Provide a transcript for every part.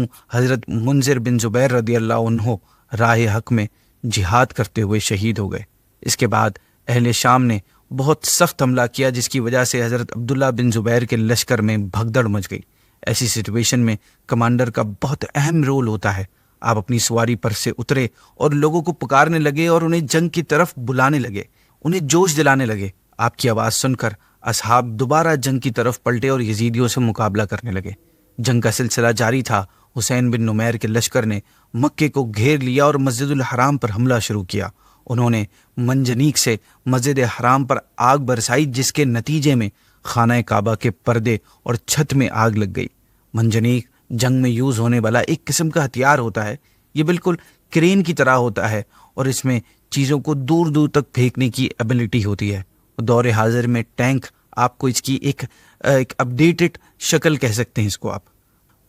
یوں حضرت منذر بن زبیر رضی اللہ عنہ راہ حق میں جہاد کرتے ہوئے شہید ہو گئے۔ اس کے بعد اہل شام نے بہت سخت حملہ کیا، جس کی وجہ سے حضرت عبداللہ بن زبیر کے لشکر میں بھگدڑ مچ گئی۔ ایسی سچویشن میں کمانڈر کا بہت اہم رول ہوتا ہے۔ آپ اپنی سواری پر سے اترے اور لوگوں کو پکارنے لگے اور انہیں جنگ کی طرف بلانے لگے، انہیں جوش دلانے لگے۔ آپ کی آواز سن کر اصحاب دوبارہ جنگ کی طرف پلٹے اور یزیدیوں سے مقابلہ کرنے لگے۔ جنگ کا سلسلہ جاری تھا۔ حسین بن نمیر کے لشکر نے مکے کو گھیر لیا اور مسجد الحرام پر حملہ شروع کیا۔ انہوں نے منجنیق سے مسجد حرام پر آگ برسائی، جس کے نتیجے میں خانہ کعبہ کے پردے اور چھت میں آگ لگ گئی۔ منجنیق جنگ میں یوز ہونے والا ایک قسم کا ہتھیار ہوتا ہے۔ یہ بالکل کرین کی طرح ہوتا ہے اور اس میں چیزوں کو دور دور تک پھینکنے کی ایبلٹی ہوتی ہے۔ دور حاضر میں ٹینک آپ کو اس کی ایک اپڈیٹڈ شکل کہہ سکتے ہیں اس کو آپ۔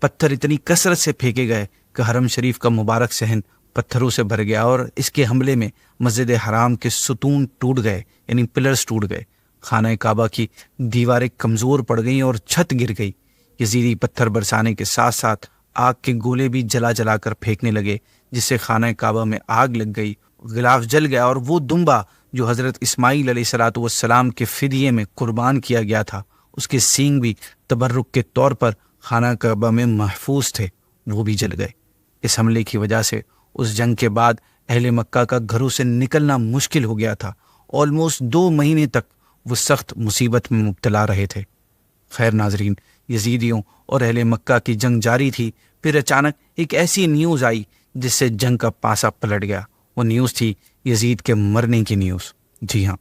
پتھر اتنی کثرت سے پھینکے گئے کہ حرم شریف کا مبارک صحن پتھروں سے بھر گیا اور اس کے حملے میں مسجد حرام کے ستون ٹوٹ گئے، یعنی پلرز ٹوٹ گئے۔ خانہ کعبہ کی دیواریں کمزور پڑ گئیں اور چھت گر گئی۔ یزیدی پتھر برسانے کے ساتھ ساتھ آگ کے گولے بھی جلا جلا کر پھینکنے لگے، جس سے خانہ کعبہ میں آگ لگ گئی، غلاف جل گیا اور وہ دمبا جو حضرت اسماعیل علیہ الصلوۃ والسلام کے فدیے میں قربان کیا گیا تھا، اس کے سینگ بھی تبرک کے طور پر خانہ کعبہ میں محفوظ تھے، وہ بھی جل گئے۔ اس حملے کی وجہ سے اس جنگ کے بعد اہل مکہ کا گھروں سے نکلنا مشکل ہو گیا تھا۔ آلموسٹ 2 مہینے تک وہ سخت مصیبت میں مبتلا رہے تھے۔ خیر ناظرین، یزیدیوں اور اہل مکہ کی جنگ جاری تھی۔ پھر اچانک ایک ایسی نیوز آئی جس سے جنگ کا پاسا پلٹ گیا۔ وہ نیوز تھی یزید کے مرنے کی نیوز۔ جی ہاں،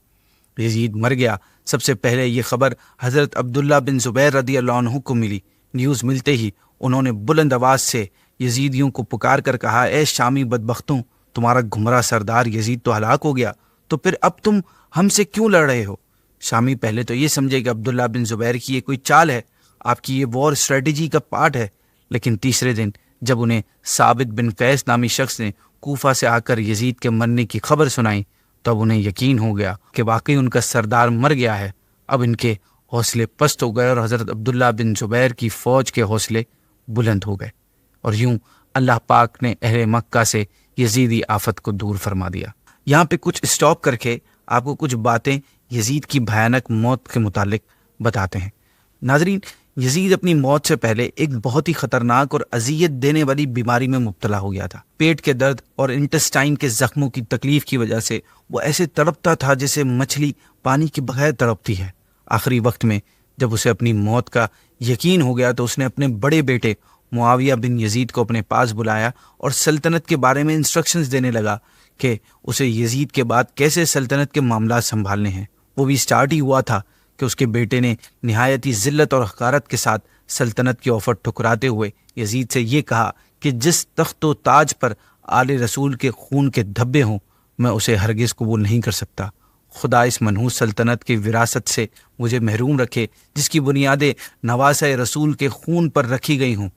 یزید مر گیا۔ سب سے پہلے یہ خبر حضرت عبداللہ بن زبیر رضی اللہ عنہ کو ملی۔ نیوز ملتے ہی انہوں نے بلند آواز سے یزیدیوں کو پکار کر کہا، اے شامی بدبختوں، تمہارا گمراہ سردار یزید تو ہلاک ہو گیا، تو پھر اب تم ہم سے کیوں لڑ رہے ہو؟ شامی پہلے تو یہ سمجھے کہ عبداللہ بن زبیر کی یہ کوئی چال ہے، آپ کی یہ وار اسٹریٹجی کا پارٹ ہے، لیکن تیسرے دن جب انہیں ثابت بن قیس نامی شخص نے کوفہ سے آ کر یزید کے مرنے کی خبر سنائی، تب انہیں یقین ہو گیا کہ واقعی ان کا سردار مر گیا ہے۔ اب ان کے حوصلے پست ہو گئے اور حضرت عبداللہ بن زبیر کی فوج کے حوصلے بلند ہو گئے، اور یوں اللہ پاک نے اہل مکہ سے یزیدی آفت کو دور فرما دیا۔ یہاں پہ کچھ اسٹاپ کر کے آپ کو کچھ باتیں یزید کی بھیانک موت کے متعلق بتاتے ہیں۔ ناظرین، یزید اپنی موت سے پہلے ایک بہت ہی خطرناک اور اذیت دینے والی بیماری میں مبتلا ہو گیا تھا۔ پیٹ کے درد اور انٹسٹائن کے زخموں کی تکلیف کی وجہ سے وہ ایسے تڑپتا تھا جیسے مچھلی پانی کے بغیر تڑپتی ہے۔ آخری وقت میں جب اسے اپنی موت کا یقین ہو گیا تو اس نے اپنے بڑے بیٹے معاویہ بن یزید کو اپنے پاس بلایا اور سلطنت کے بارے میں انسٹرکشنز دینے لگا کہ اسے یزید کے بعد کیسے سلطنت کے معاملات سنبھالنے ہیں۔ وہ بھی سٹارٹ ہی ہوا تھا کہ اس کے بیٹے نے نہایت ہی ذلت اور حقارت کے ساتھ سلطنت کی آفر ٹھکراتے ہوئے یزید سے یہ کہا کہ جس تخت و تاج پر آل رسول کے خون کے دھبے ہوں، میں اسے ہرگز قبول نہیں کر سکتا۔ خدا اس منحوس سلطنت کی وراثت سے مجھے محروم رکھے جس کی بنیادیں نواسہ رسول کے خون پر رکھی گئی ہوں۔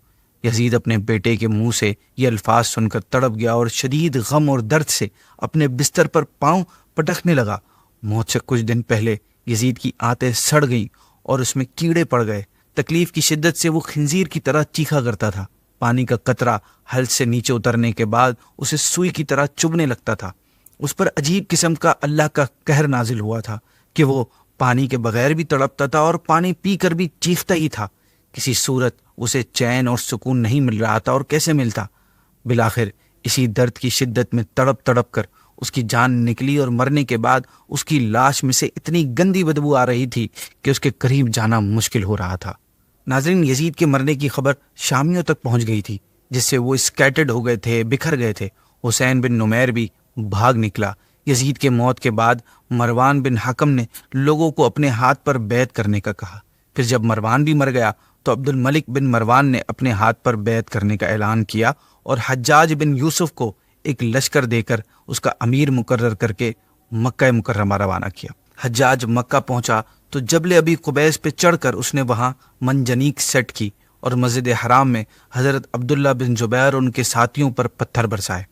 یزید اپنے بیٹے کے منہ سے یہ الفاظ سن کر تڑپ گیا اور شدید غم اور درد سے اپنے بستر پر پاؤں پٹکنے لگا۔ موت سے کچھ دن پہلے یزید کی آنتیں سڑ گئیں اور اس میں کیڑے پڑ گئے۔ تکلیف کی شدت سے وہ خنزیر کی طرح چیخا کرتا تھا۔ پانی کا قطرہ حلق سے نیچے اترنے کے بعد اسے سوئی کی طرح چبھنے لگتا تھا۔ اس پر عجیب قسم کا اللہ کا قہر نازل ہوا تھا کہ وہ پانی کے بغیر بھی تڑپتا تھا اور پانی پی کر بھی چیختا ہی تھا۔ کسی صورت اسے چین اور سکون نہیں مل رہا تھا، اور کیسے ملتا؟ بالآخر اسی درد کی شدت میں تڑپ تڑپ کر اس کی جان نکلی، اور مرنے کے بعد اس کی لاش میں سے اتنی گندی بدبو آ رہی تھی کہ اس کے قریب جانا مشکل ہو رہا تھا۔ ناظرین، یزید کے مرنے کی خبر شامیوں تک پہنچ گئی تھی، جس سے وہ اسکیٹرڈ ہو گئے تھے، بکھر گئے تھے۔ حسین بن نمیر بھی بھاگ نکلا۔ یزید کے موت کے بعد مروان بن حکم نے لوگوں کو اپنے ہاتھ پر بیعت کرنے کا کہا۔ پھر جب مروان بھی مر گیا تو عبد الملک بن مروان نے اپنے ہاتھ پر بیعت کرنے کا اعلان کیا اور حجاج بن یوسف کو ایک لشکر دے کر اس کا امیر مقرر کر کے مکہ مکرمہ روانہ کیا۔ حجاج مکہ پہنچا تو جبل ابی قبیس پہ چڑھ کر اس نے وہاں منجنیق سیٹ کی اور مسجد حرام میں حضرت عبداللہ بن زبیر اور ان کے ساتھیوں پر پتھر برسائے۔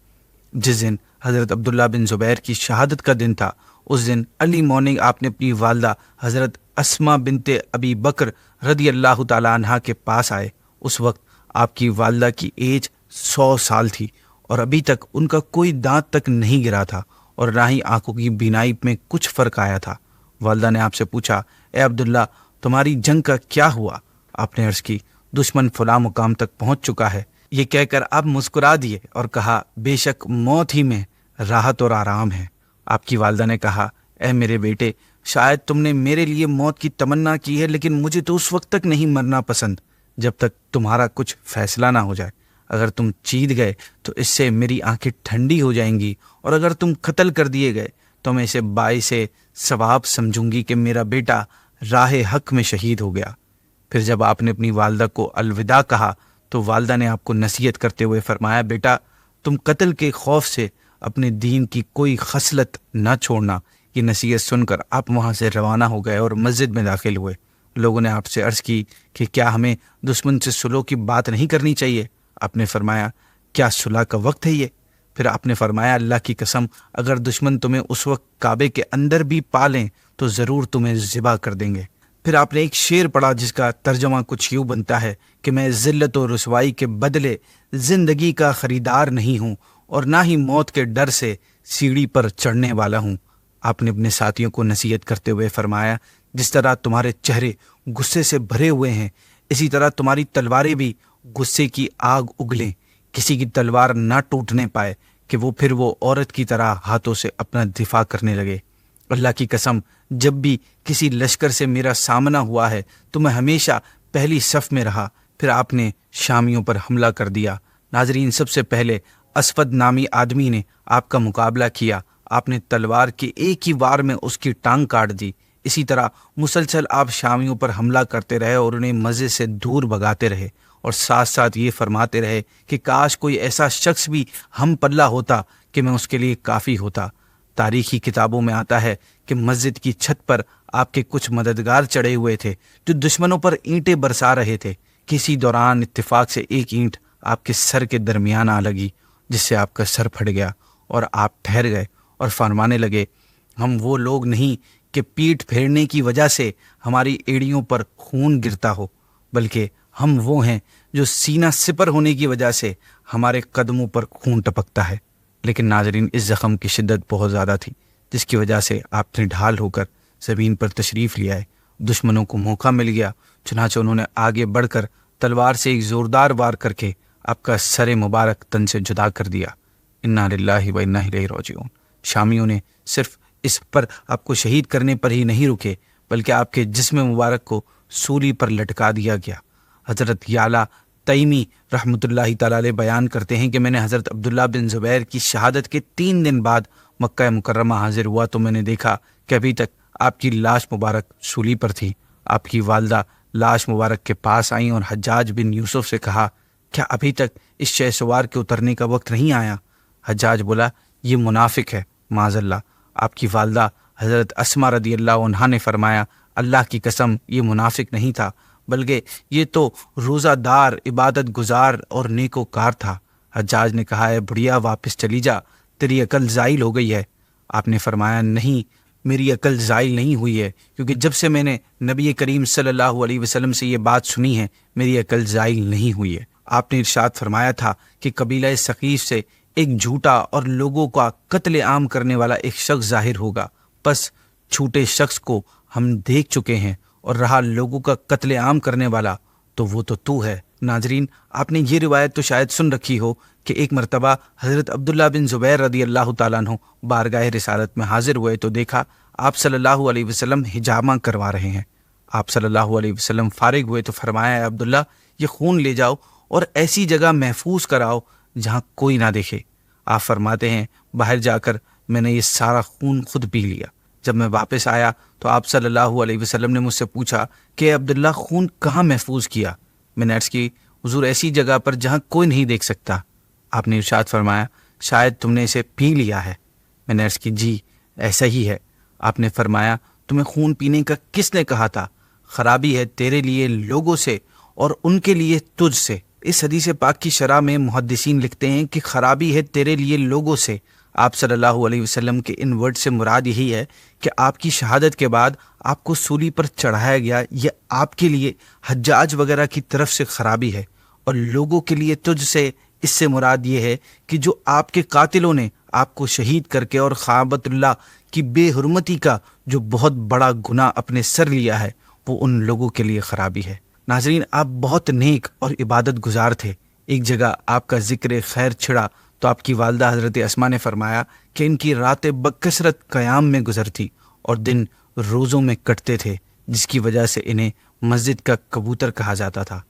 جس دن حضرت عبداللہ بن زبیر کی شہادت کا دن تھا، اس دن ارلی مارننگ آپ نے اپنی والدہ حضرت اسما بنت ابی بکر رضی اللہ تعالی عنہا کے پاس آئے۔ اس وقت آپ کی والدہ کی ایج 100 سال تھی اور ابھی تک ان کا کوئی دانت تک نہیں گرا تھا اور نہ ہی آنکھوں کی بینائی میں کچھ فرق آیا تھا۔ والدہ نے آپ سے پوچھا، اے عبداللہ تمہاری جنگ کا کیا ہوا؟ آپ نے عرض کی، دشمن فلاں مقام تک پہنچ چکا ہے۔ یہ کہہ کر آپ مسکرا دیے اور کہا، بے شک موت ہی میں راحت اور آرام ہے۔ آپ کی والدہ نے کہا، اے میرے بیٹے، شاید تم نے میرے لیے موت کی تمنا کی ہے، لیکن مجھے تو اس وقت تک نہیں مرنا پسند جب تک تمہارا کچھ فیصلہ نہ ہو جائے۔ اگر تم جیت گئے تو اس سے میری آنکھیں ٹھنڈی ہو جائیں گی، اور اگر تم قتل کر دیے گئے تو میں اسے باعث ثواب سمجھوں گی کہ میرا بیٹا راہ حق میں شہید ہو گیا۔ پھر جب آپ نے اپنی والدہ کو الوداع کہا تو والدہ نے آپ کو نصیحت کرتے ہوئے فرمایا، بیٹا تم قتل کے خوف سے اپنے دین کی کوئی خصلت نہ چھوڑنا۔ یہ نصیحت سن کر آپ وہاں سے روانہ ہو گئے اور مسجد میں داخل ہوئے۔ لوگوں نے آپ سے عرض کی کہ کیا ہمیں دشمن سے صلح کی بات نہیں کرنی چاہیے؟ آپ نے فرمایا، کیا صلح کا وقت ہے یہ؟ پھر آپ نے فرمایا، اللہ کی قسم اگر دشمن تمہیں اس وقت کعبے کے اندر بھی پا لیں تو ضرور تمہیں ذبح کر دیں گے۔ پھر آپ نے ایک شعر پڑھا جس کا ترجمہ کچھ یوں بنتا ہے کہ میں ذلت و رسوائی کے بدلے زندگی کا خریدار نہیں ہوں اور نہ ہی موت کے ڈر سے سیڑھی پر چڑھنے والا ہوں۔ آپ نے اپنے ساتھیوں کو نصیحت کرتے ہوئے فرمایا، جس طرح تمہارے چہرے غصے سے بھرے ہوئے ہیں اسی طرح تمہاری تلواریں بھی غصے کی آگ اگلیں، کسی کی تلوار نہ ٹوٹنے پائے کہ پھر وہ عورت کی طرح ہاتھوں سے اپنا دفاع کرنے لگے۔ اللہ کی قسم جب بھی کسی لشکر سے میرا سامنا ہوا ہے تو میں ہمیشہ پہلی صف میں رہا۔ پھر آپ نے شامیوں پر حملہ کر دیا۔ ناظرین، سب سے پہلے اسود نامی آدمی نے آپ کا مقابلہ کیا۔ آپ نے تلوار کے ایک ہی وار میں اس کی ٹانگ کاٹ دی۔ اسی طرح مسلسل آپ شامیوں پر حملہ کرتے رہے اور انہیں مزے سے دور بھگاتے رہے، اور ساتھ ساتھ یہ فرماتے رہے کہ کاش کوئی ایسا شخص بھی ہم پلہ ہوتا کہ میں اس کے لیے کافی ہوتا۔ تاریخی کتابوں میں آتا ہے کہ مسجد کی چھت پر آپ کے کچھ مددگار چڑھے ہوئے تھے جو دشمنوں پر اینٹیں برسا رہے تھے۔ کسی دوران اتفاق سے ایک اینٹ آپ کے سر کے درمیان آ لگی جس سے آپ کا سر پھٹ گیا اور آپ ٹھہر گئے اور فرمانے لگے، ہم وہ لوگ نہیں کہ پیٹھ پھیرنے کی وجہ سے ہماری ایڑیوں پر خون گرتا ہو، بلکہ ہم وہ ہیں جو سینہ سپر ہونے کی وجہ سے ہمارے قدموں پر خون ٹپکتا ہے۔ لیکن ناظرین، اس زخم کی شدت بہت زیادہ تھی جس کی وجہ سے آپ نے ڈھال ہو کر زمین پر تشریف لیا ہے۔ دشمنوں کو موقع مل گیا، چنانچہ انہوں نے آگے بڑھ کر تلوار سے ایک زوردار وار کر کے آپ کا سر مبارک تن سے جدا کر دیا۔ انا للہ و انا الیہ راجعون۔ شامیوں نے صرف اس پر آپ کو شہید کرنے پر ہی نہیں رکے بلکہ آپ کے جسم مبارک کو سولی پر لٹکا دیا گیا۔ حضرت یعلا تیمی رحمۃ اللہ تعالی علیہ بیان کرتے ہیں کہ میں نے حضرت عبداللہ بن زبیر کی شہادت کے 3 دن بعد مکہ مکرمہ حاضر ہوا تو میں نے دیکھا کہ ابھی تک آپ کی لاش مبارک سولی پر تھی۔ آپ کی والدہ لاش مبارک کے پاس آئیں اور حجاج بن یوسف سے کہا، کیا ابھی تک اس شہ سوار کے اترنے کا وقت نہیں آیا؟ حجاج بولا، یہ منافق ہے، معاذ اللہ۔ آپ کی والدہ حضرت اسما رضی اللہ عنہا نے فرمایا، اللہ کی قسم یہ منافق نہیں تھا بلکہ یہ تو روزہ دار، عبادت گزار اور نیکوکار تھا۔ حجاج نے کہا، ہے بڑھیا، واپس چلی جا، تیری عقل زائل ہو گئی ہے۔ آپ نے فرمایا، نہیں، میری عقل زائل نہیں ہوئی ہے، کیونکہ جب سے میں نے نبی کریم صلی اللہ علیہ وسلم سے یہ بات سنی ہے میری عقل زائل نہیں ہوئی ہے۔ آپ نے ارشاد فرمایا تھا کہ قبیلہ ثقیف سے ایک جھوٹا اور لوگوں کا قتل عام کرنے والا ایک شخص ظاہر ہوگا، پس جھوٹے شخص کو ہم دیکھ چکے ہیں، اور رہا لوگوں کا قتل عام کرنے والا تو وہ تو ہے۔ ناظرین، آپ نے یہ روایت تو شاید سن رکھی ہو کہ ایک مرتبہ حضرت عبداللہ بن زبیر رضی اللہ تعالیٰ عنہ بارگاہ رسالت میں حاضر ہوئے تو دیکھا آپ صلی اللہ علیہ وسلم حجامہ کروا رہے ہیں۔ آپ صلی اللہ علیہ وسلم فارغ ہوئے تو فرمایا، اے عبداللہ، یہ خون لے جاؤ اور ایسی جگہ محفوظ کراؤ جہاں کوئی نہ دیکھے۔ آپ فرماتے ہیں، باہر جا کر میں نے یہ سارا خون خود پی لیا۔ جب میں واپس آیا تو آپ صلی اللہ علیہ وسلم نے مجھ سے پوچھا کہ عبداللہ خون کہاں محفوظ کیا؟ میں نے عرض کی، حضور ایسی جگہ پر جہاں کوئی نہیں دیکھ سکتا۔ آپ نے ارشاد فرمایا، شاید تم نے اسے پی لیا ہے۔ میں نے عرض کی، جی ایسا ہی ہے۔ آپ نے فرمایا، تمہیں خون پینے کا کس نے کہا تھا؟ خرابی ہے تیرے لیے لوگوں سے اور ان کے لیے تجھ سے۔ اس حدیث پاک کی شرح میں محدثین لکھتے ہیں کہ خرابی ہے تیرے لیے لوگوں سے۔ آپ صلی اللہ علیہ وسلم کے ان ورڈ سے مراد یہی ہے کہ آپ کی شہادت کے بعد آپ کو سولی پر چڑھایا گیا، یہ آپ کے لیے حجاج وغیرہ کی طرف سے خرابی ہے، اور لوگوں کے لیے تجھ سے اس سے مراد یہ ہے کہ جو آپ کے قاتلوں نے آپ کو شہید کر کے اور کعبۃ اللہ کی بے حرمتی کا جو بہت بڑا گناہ اپنے سر لیا ہے وہ ان لوگوں کے لیے خرابی ہے۔ ناظرین، آپ بہت نیک اور عبادت گزار تھے۔ ایک جگہ آپ کا ذکر خیر چھڑا تو آپ کی والدہ حضرت اسماء نے فرمایا کہ ان کی راتیں بکثرت قیام میں گزرتی اور دن روزوں میں کٹتے تھے، جس کی وجہ سے انہیں مسجد کا کبوتر کہا جاتا تھا۔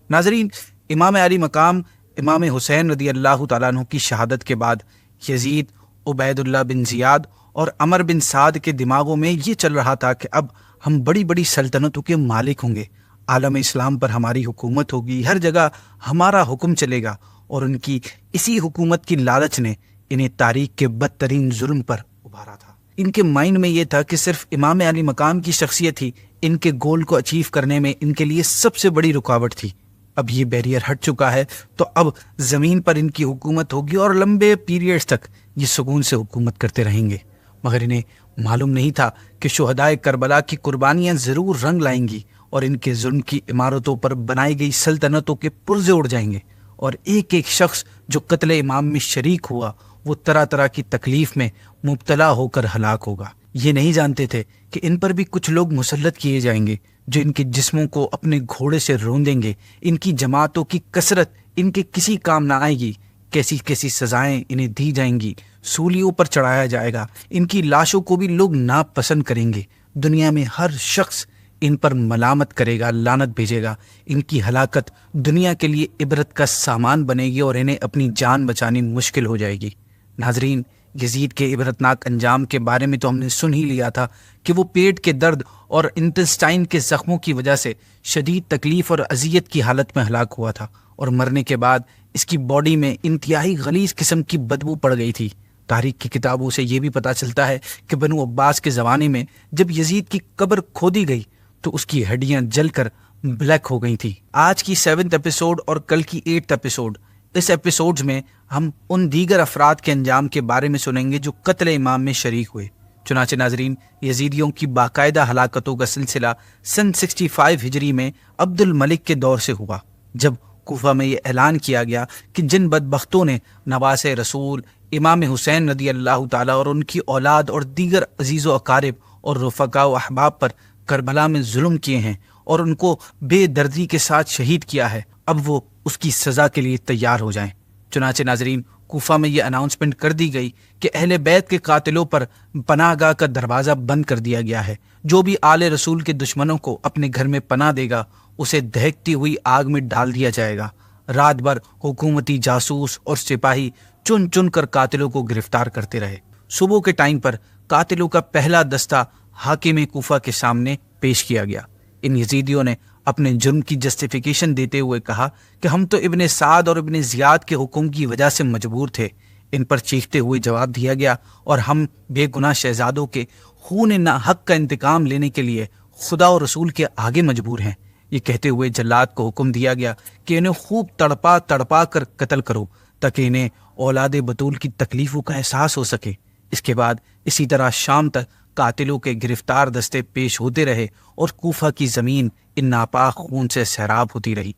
ناظرین، امام علی مقام امام حسین رضی اللہ تعالیٰ عنہ کی شہادت کے بعد یزید، عبید اللہ بن زیاد اور عمر بن سعد کے دماغوں میں یہ چل رہا تھا کہ اب ہم بڑی بڑی سلطنتوں کے مالک ہوں گے، عالم اسلام پر ہماری حکومت ہوگی، ہر جگہ ہمارا حکم چلے گا، اور ان کی اسی حکومت کی لالچ نے انہیں تاریخ کے بدترین ظلم پر ابھارا تھا۔ ان کے مائنڈ میں یہ تھا کہ صرف امام علی مقام کی شخصیت ہی ان کے گول کو اچیو کرنے میں ان کے لیے سب سے بڑی رکاوٹ تھی۔ اب یہ بیریئر ہٹ چکا ہے تو اب زمین پر ان کی حکومت ہوگی اور لمبے پیریڈز تک یہ سکون سے حکومت کرتے رہیں گے، مگر انہیں معلوم نہیں تھا کہ شہدائے کربلا کی قربانیاں ضرور رنگ لائیں گی اور ان کے ظلم کی عمارتوں پر بنائی گئی سلطنتوں کے پرزے اڑ جائیں گے، اور ایک ایک شخص جو قتل امام میں شریک ہوا وہ طرح طرح کی تکلیف میں مبتلا ہو کر ہلاک ہوگا۔ یہ نہیں جانتے تھے کہ ان پر بھی کچھ لوگ مسلط کیے جائیں گے جو ان کے جسموں کو اپنے گھوڑے سے روندیں گے، ان کی جماعتوں کی کثرت ان کے کسی کام نہ آئے گی، کیسی کیسی سزائیں انہیں دی جائیں گی، سولیوں پر چڑھایا جائے گا، ان کی لاشوں کو بھی لوگ ناپسند کریں گے، دنیا میں ہر شخص ان پر ملامت کرے گا، لعنت بھیجے گا، ان کی ہلاکت دنیا کے لیے عبرت کا سامان بنے گی اور انہیں اپنی جان بچانی مشکل ہو جائے گی۔ ناظرین، یزید کے عبرتناک انجام کے بارے میں تو ہم نے سن ہی لیا تھا کہ وہ پیٹ کے درد اور انٹسٹائن کے زخموں کی وجہ سے شدید تکلیف اور اذیت کی حالت میں ہلاک ہوا تھا، اور مرنے کے بعد اس کی باڈی میں انتہائی غلیظ قسم کی بدبو پڑ گئی تھی۔ تاریخ کی کتابوں سے یہ بھی پتہ چلتا ہے کہ بنو عباس کے زمانے میں جب یزید کی قبر کھودی گئی تو اس کی ہڈیاں جل کر بلیک ہو گئی تھی۔ آج کی 7th ایپیسوڈ اور کل کی 8th ایپیسوڈ، اس ایپیسوڈز میں ہم ان دیگر افراد کے انجام کے بارے میں سنیں گے جو قتل امام میں شریک ہوئے۔ چنانچہ ناظرین، یزیدیوں کی باقاعدہ ہلاکتوں کا سلسلہ سن 65 ہجری میں عبد الملک کے دور سے ہوا، جب کوفہ میں یہ اعلان کیا گیا کہ جن بدبختوں نے نواس رسول امام حسین رضی اللہ تعالیٰ اور ان کی اولاد اور دیگر عزیز و اقارب اور رفقاء و احباب پر کربلا میں ظلم کیے ہیں اور ان کو بے دردی کے ساتھ شہید کیا ہے، اب وہ اس کی سزا کے لیے تیار ہو جائیں۔ چنانچہ ناظرین، کوفہ میں یہ اناؤنسمنٹ کر دی گئی کہ اہل بیت کے قاتلوں پر پناہ گاہ کا دروازہ بند کر دیا گیا ہے، جو بھی آل رسول کے دشمنوں کو اپنے گھر میں پناہ دے گا اسے دہکتی ہوئی آگ میں ڈال دیا جائے گا۔ رات بھر حکومتی جاسوس اور سپاہی چن چن کر قاتلوں کو گرفتار کرتے رہے۔ صبح کے ٹائم پر قاتلوں کا پہلا دستہ حاکم کوفہ کے سامنے پیش کیا گیا۔ ان یزیدیوں نے اپنے جرم کی جسٹیفیکیشن دیتے ہوئے کہا کہ ہم تو ابن سعد اور ابن زیاد کے حکم کی وجہ سے مجبور تھے۔ ان پر چیختے ہوئے جواب دیا گیا، اور ہم بے گناہ شہزادوں کے خون ناحق کا انتقام لینے کے لیے خدا اور رسول کے آگے مجبور ہیں۔ یہ کہتے ہوئے جلاد کو حکم دیا گیا کہ انہیں خوب تڑپا تڑپا کر قتل کرو تاکہ انہیں اولاد بطول کی تکلیفوں کا احساس ہو سکے۔ اس کے بعد اسی طرح شام تک قاتلوں کے گرفتار دستے پیش ہوتے رہے اور کوفہ کی زمین ان ناپاک خون سے سیراب ہوتی رہی۔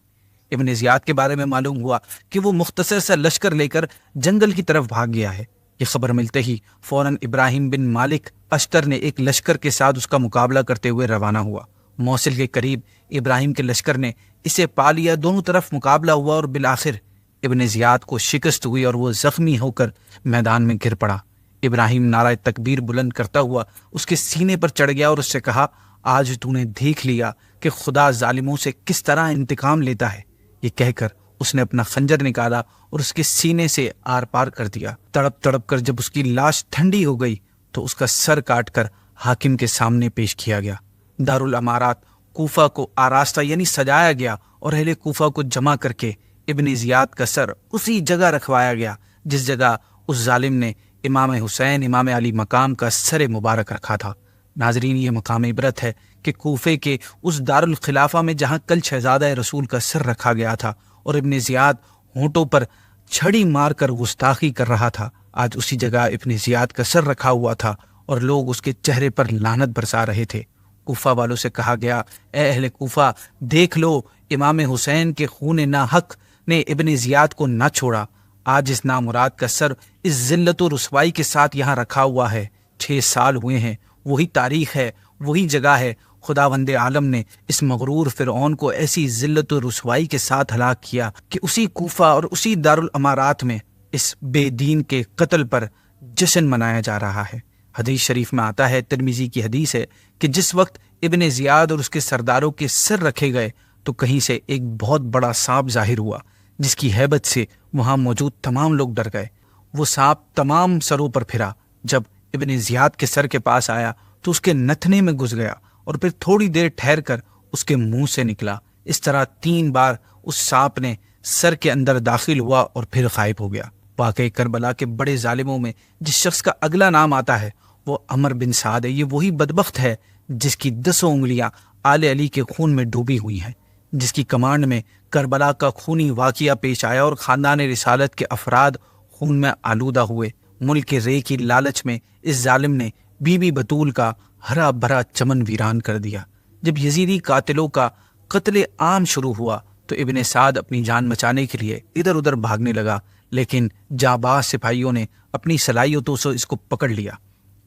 ابن زیاد کے بارے میں معلوم ہوا کہ وہ مختصر سا لشکر لے کر جنگل کی طرف بھاگ گیا ہے۔ یہ خبر ملتے ہی فوراً ابراہیم بن مالک اشتر نے ایک لشکر کے ساتھ اس کا مقابلہ کرتے ہوئے روانہ ہوا۔ موصل کے قریب ابراہیم کے لشکر نے اسے پا لیا، دونوں طرف مقابلہ ہوا اور بالآخر ابن زیاد کو شکست ہوئی اور وہ زخمی ہو کر میدان میں گر پڑا۔ ابراہیم نعرہ تکبیر بلند کرتا ہوا اس کے سینے پر چڑھ گیا اور اس سے کہا، آج تو نے دیکھ لیا کہ خدا ظالموں سے کس طرح انتقام لیتا ہے۔ یہ کہہ کر اس نے اپنا خنجر نکالا اور اس کے سینے سے آر پار کر دیا۔ تڑپ تڑپ کر جب اس کی لاش ٹھنڈی ہو گئی تو اس کا سر کاٹ کر حاکم کے سامنے پیش کیا گیا۔ دارالامارات کوفہ کو آراستہ یعنی سجایا گیا اور اہل کوفہ کو جمع کر کے ابن زیاد کا سر اسی جگہ رکھوایا گیا جس جگہ اس ظالم نے امام حسین امام علی مقام کا سر مبارک رکھا تھا۔ ناظرین، یہ مقام عبرت ہے کہ کوفے کے اس دارالخلافہ میں جہاں کل شہزادہ رسول کا سر رکھا گیا تھا اور ابن زیاد ہونٹوں پر چھڑی مار کر گستاخی کر رہا تھا، آج اسی جگہ ابن زیاد کا سر رکھا ہوا تھا اور لوگ اس کے چہرے پر لعنت برسا رہے تھے۔ کوفہ والوں سے کہا گیا، اے اہل کوفہ، دیکھ لو، امام حسین کے خون ناحق نے ابن زیاد کو نہ چھوڑا۔ آج اس نامراد کا سر اس ذلت و رسوائی کے ساتھ یہاں رکھا ہوا ہے۔ 6 سال ہوئے ہیں، وہی تاریخ ہے، وہی جگہ ہے۔ خداوند عالم نے اس مغرور فرعون کو ایسی ذلت و رسوائی کے ساتھ ہلاک کیا کہ اسی کوفہ اور اسی دارالامارات میں اس بے دین کے قتل پر جشن منایا جا رہا ہے۔ حدیث شریف میں آتا ہے، ترمذی کی حدیث ہے، کہ جس وقت ابن زیاد اور اس کے سرداروں کے سر رکھے گئے تو کہیں سے ایک بہت بڑا سانپ ظاہر ہوا، جس کی ہیبت سے وہاں موجود تمام لوگ ڈر گئے۔ وہ سانپ تمام سروں پر پھرا، جب ابن زیاد کے سر کے پاس آیا تو اس کے نتھنے میں گھس گیا اور پھر تھوڑی دیر ٹھہر کر اس کے منہ سے نکلا۔ اس طرح 3 بار اس سانپ نے سر کے اندر داخل ہوا اور پھر غائب ہو گیا۔ واقعی کربلا کے بڑے ظالموں میں جس شخص کا اگلا نام آتا ہے وہ عمر بن سعد ہے۔ یہ وہی بدبخت ہے جس کی 10 انگلیاں آل علی کے خون میں ڈوبی ہوئی ہیں، جس کی کمانڈ میں کربلا کا خونی واقعہ پیش آیا اور خاندان رسالت کے افراد خون میں آلودہ ہوئے۔ ملک کے رے کی لالچ میں اس ظالم نے بی بی بطول کا ہرا بھرا چمن ویران کر دیا۔ جب یزیدی قاتلوں کا قتل عام شروع ہوا تو ابن سعد اپنی جان بچانے کے لیے ادھر ادھر بھاگنے لگا، لیکن جانباز سپاہیوں نے اپنی صلاحیتوں سے اس کو پکڑ لیا۔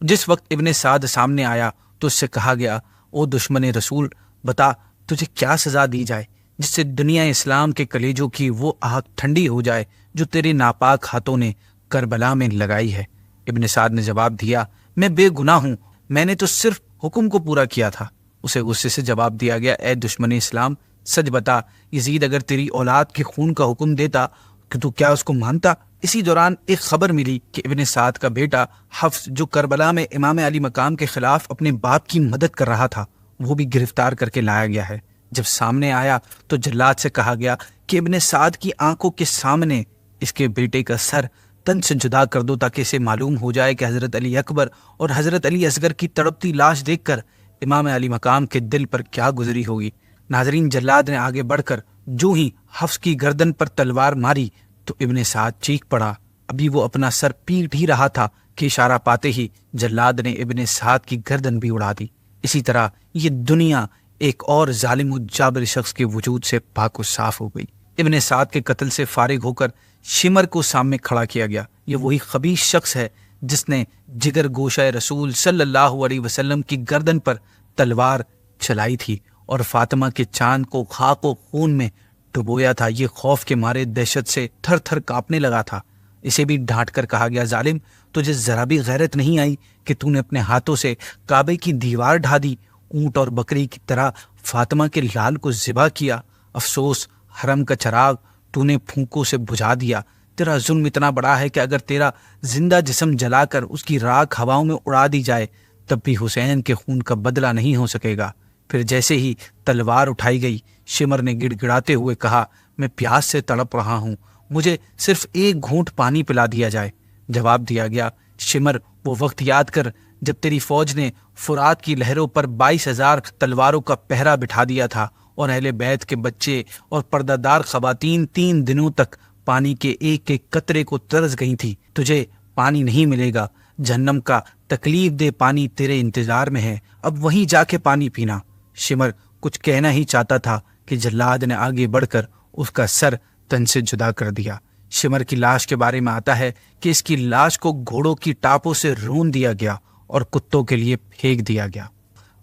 جس وقت ابن سعد سامنے آیا تو اس سے کہا گیا، او دشمن رسول، بتا تجھے کیا سزا دی جائے جس سے دنیا اسلام کے کلیجوں کی وہ آگ ٹھنڈی ہو جائے جو تیرے ناپاک ہاتھوں نے کربلا میں لگائی ہے۔ ابن سعد نے جواب دیا، میں بے گناہ ہوں، میں نے تو صرف حکم کو پورا کیا تھا۔ اسے غصے سے جواب دیا گیا، اے دشمن اسلام، سچ بتا، یزید اگر تیری اولاد کے خون کا حکم دیتا کہ تو کیا اس کو مانتا؟ اسی دوران ایک خبر ملی کہ ابن سعد کا بیٹا حفص، جو کربلا میں امام علی مقام کے خلاف اپنے باپ کی مدد کر رہا تھا، وہ بھی گرفتار کر کے لایا گیا ہے۔ جب سامنے آیا تو جلاد سے کہا گیا کہ ابن سعد کی آنکھوں کے سامنے اس کے بیٹے کا سر تن سے جدا کر دو، تاکہ اسے معلوم ہو جائے کہ حضرت علی اکبر اور حضرت علی اصغر کی تڑپتی لاش دیکھ کر امام علی مقام کے دل پر کیا گزری ہوگی۔ ناظرین، جلاد نے آگے بڑھ کر جو ہی حفص کی گردن پر تلوار ماری تو ابن سعد چیخ پڑا۔ ابھی وہ اپنا سر پیٹ ہی رہا تھا کہ اشارہ پاتے ہی جلاد نے ابن سعد کی گردن بھی اڑا دی۔ اسی طرح یہ دنیا ایک اور ظالم و جابر شخص کے وجود سے پاک و صاف ہو گئی۔ ابن سعد کے قتل سے فارغ ہو کر شمر کو سامنے کھڑا کیا گیا۔ یہ وہی خبیث شخص ہے جس نے جگر گوشہ رسول صلی اللہ علیہ وسلم کی گردن پر تلوار چلائی تھی اور فاطمہ کے چاند کو خاک و خون میں ڈبویا تھا۔ یہ خوف کے مارے دہشت سے تھر تھر کانپنے لگا تھا۔ اسے بھی ڈانٹ کر کہا گیا، ظالم، تجھے ذرا بھی غیرت نہیں آئی کہ تو نے اپنے ہاتھوں سے کعبے کی دیوار ڈھا دی، اونٹ اور بکری کی طرح فاطمہ کے لال کو ذبح کیا۔ افسوس، حرم کا چراغ تو نے پھونکوں سے بجھا دیا۔ تیرا ظلم اتنا بڑا ہے کہ اگر تیرا زندہ جسم جلا کر اس کی راکھ ہواؤں میں اڑا دی جائے تب بھی حسین کے خون کا بدلہ نہیں ہو سکے گا۔ پھر جیسے ہی تلوار اٹھائی گئی، شمر نے گڑ گڑاتے ہوئے کہا، میں پیاس سے تڑپ رہا ہوں، مجھے صرف ایک گھونٹ پانی پلا دیا جائے۔ جواب دیا گیا، شمر، وہ وقت یاد کر جب تیری فوج نے فرات کی لہروں پر 22,000 تلواروں کا پہرا بٹھا دیا تھا اور اہل بیت کے بچے اور پردہ دار خواتین 3 دنوں تک پانی کے ایک ایک قطرے کو ترس گئی تھی۔ تجھے پانی نہیں ملے گا، جہنم کا تکلیف دہ پانی تیرے انتظار میں ہے، اب وہیں جا کے پانی پینا۔ شمر کچھ کہنا ہی چاہتا تھا کہ جلاد نے آگے بڑھ کر اس کا سر تن سے جدا کر دیا۔ شمر کی لاش کے بارے میں آتا ہے کہ اس کی لاش کو گھوڑوں کی ٹاپوں سے رون دیا گیا اور کتوں کے لیے پھینک دیا گیا۔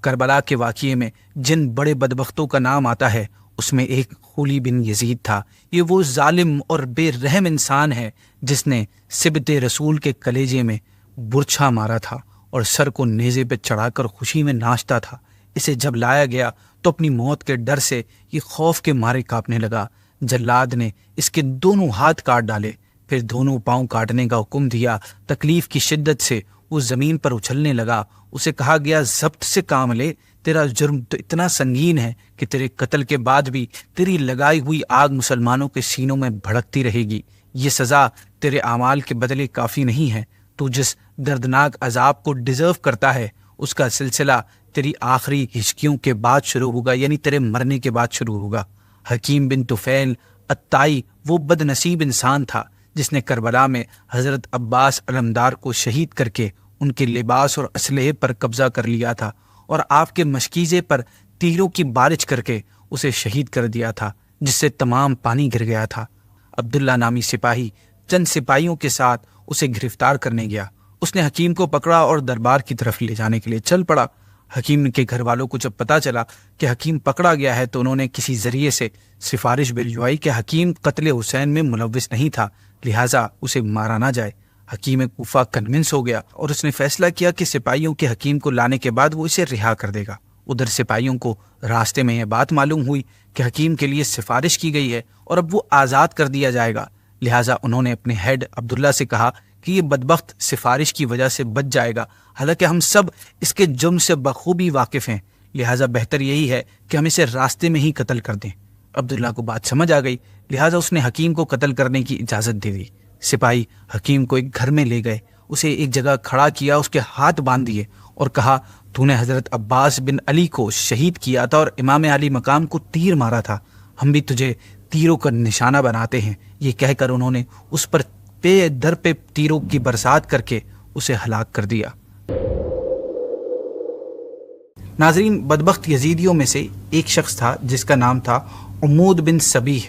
کربلا کے واقعے میں جن بڑے بدبختوں کا نام آتا ہے اس میں ایک خولی بن یزید تھا۔ یہ وہ ظالم اور بے رحم انسان ہے جس نے سبط رسول کے کلیجے میں برچھا مارا تھا اور سر کو نیزے پہ چڑھا کر خوشی میں ناچتا تھا۔ اسے جب لایا گیا تو اپنی موت کے ڈر سے یہ خوف کے مارے کانپنے لگا۔ جلاد نے اس کے دونوں ہاتھ کاٹ ڈالے، پھر دونوں پاؤں کاٹنے کا حکم دیا۔ تکلیف کی شدت سے وہ زمین پر اچھلنے لگا۔ اسے کہا گیا، ضبط سے کام لے، تیرا جرم تو اتنا سنگین ہے کہ تیرے قتل کے بعد بھی تیری لگائی ہوئی آگ مسلمانوں کے سینوں میں بھڑکتی رہے گی۔ یہ سزا تیرے اعمال کے بدلے کافی نہیں ہے۔ تو جس دردناک عذاب کو ڈیزرو کرتا ہے اس کا سلسلہ تیری آخری ہچکیوں کے بعد شروع ہوگا، یعنی تیرے مرنے کے بعد شروع ہوگا۔ حکیم بن طفیل الطائی وہ بد نصیب انسان تھا جس نے کربلا میں حضرت عباس علمدار کو شہید کر کے ان کے لباس اور اسلحے پر قبضہ کر لیا تھا اور آپ کے مشکیزے پر تیروں کی بارش کر کے اسے شہید کر دیا تھا، جس سے تمام پانی گر گیا تھا۔ عبداللہ نامی سپاہی چند سپاہیوں کے ساتھ اسے گرفتار کرنے گیا۔ اس نے حکیم کو پکڑا اور دربار کی طرف لے جانے کے لیے چل پڑا۔ حکیم کے گھر والوں کو جب پتا چلا کہ حکیم پکڑا گیا ہے تو انہوں نے کسی ذریعے سے سفارش بھجوائی کہ حکیم قتل حسین میں ملوث نہیں تھا، لہٰذا اسے مارا نہ جائے۔ حکیم کوفہ کنونس ہو گیا اور اس نے فیصلہ کیا کہ سپاہیوں کے حکیم کو لانے کے بعد وہ اسے رہا کر دے گا۔ ادھر سپاہیوں کو راستے میں یہ بات معلوم ہوئی کہ حکیم کے لیے سفارش کی گئی ہے اور اب وہ آزاد کر دیا جائے گا، لہٰذا انہوں نے اپنے ہیڈ عبداللہ سے کہا کہ یہ بدبخت سفارش کی وجہ سے بچ جائے گا، حالانکہ ہم سب اس کے جرم سے بخوبی واقف ہیں، لہٰذا بہتر یہی ہے کہ ہم اسے راستے میں ہی قتل کر دیں۔ عبداللہ کو بات سمجھ آ گئی، لہٰذا اس نے حکیم کو قتل کرنے کی اجازت دے دی۔ سپاہی حکیم کو ایک گھر میں لے گئے، اسے ایک جگہ کھڑا کیا، اس کے ہاتھ باندھ دیے اور کہا تو نے حضرت عباس بن علی کو شہید کیا تھا اور امام علی مقام کو تیر مارا تھا، ہم بھی تجھے تیروں کا نشانہ بناتے ہیں۔ یہ کہہ کر انہوں نے اس پر پے در پہ تیروں کی برسات کر کے اسے ہلاک کر دیا۔ ناظرین، بدبخت یزیدیوں میں سے ایک شخص تھا جس کا نام تھا عمود بن سبیح۔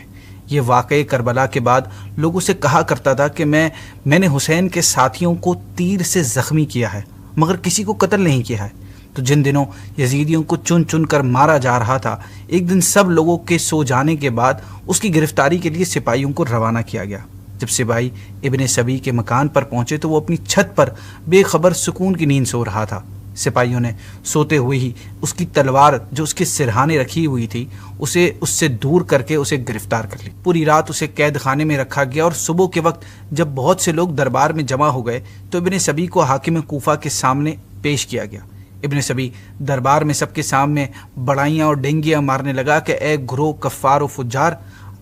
یہ واقعہ کربلا کے بعد لوگوں سے کہا کرتا تھا کہ میں نے حسین کے ساتھیوں کو تیر سے زخمی کیا ہے مگر کسی کو قتل نہیں کیا ہے۔ تو جن دنوں یزیدیوں کو چن چن کر مارا جا رہا تھا، ایک دن سب لوگوں کے سو جانے کے بعد اس کی گرفتاری کے لیے سپاہیوں کو روانہ کیا گیا۔ جب سپاہی ابن سبی کے مکان پر پہنچے تو وہ اپنی چھت پر بے خبر سکون کی نیند سو رہا تھا۔ سپاہیوں نے سوتے ہوئے ہی اس کی تلوار جو اس کے سرہانے رکھی ہوئی تھی اسے اس سے دور کر کے اسے گرفتار کر لی۔ پوری رات اسے قید خانے میں رکھا گیا اور صبح کے وقت جب بہت سے لوگ دربار میں جمع ہو گئے تو ابن سبی کو حاکم کوفہ کے سامنے پیش کیا گیا۔ ابن سبی دربار میں سب کے سامنے بڑائیاں اور ڈینگیاں مارنے لگا کہ اے گروہ کفار و فجار،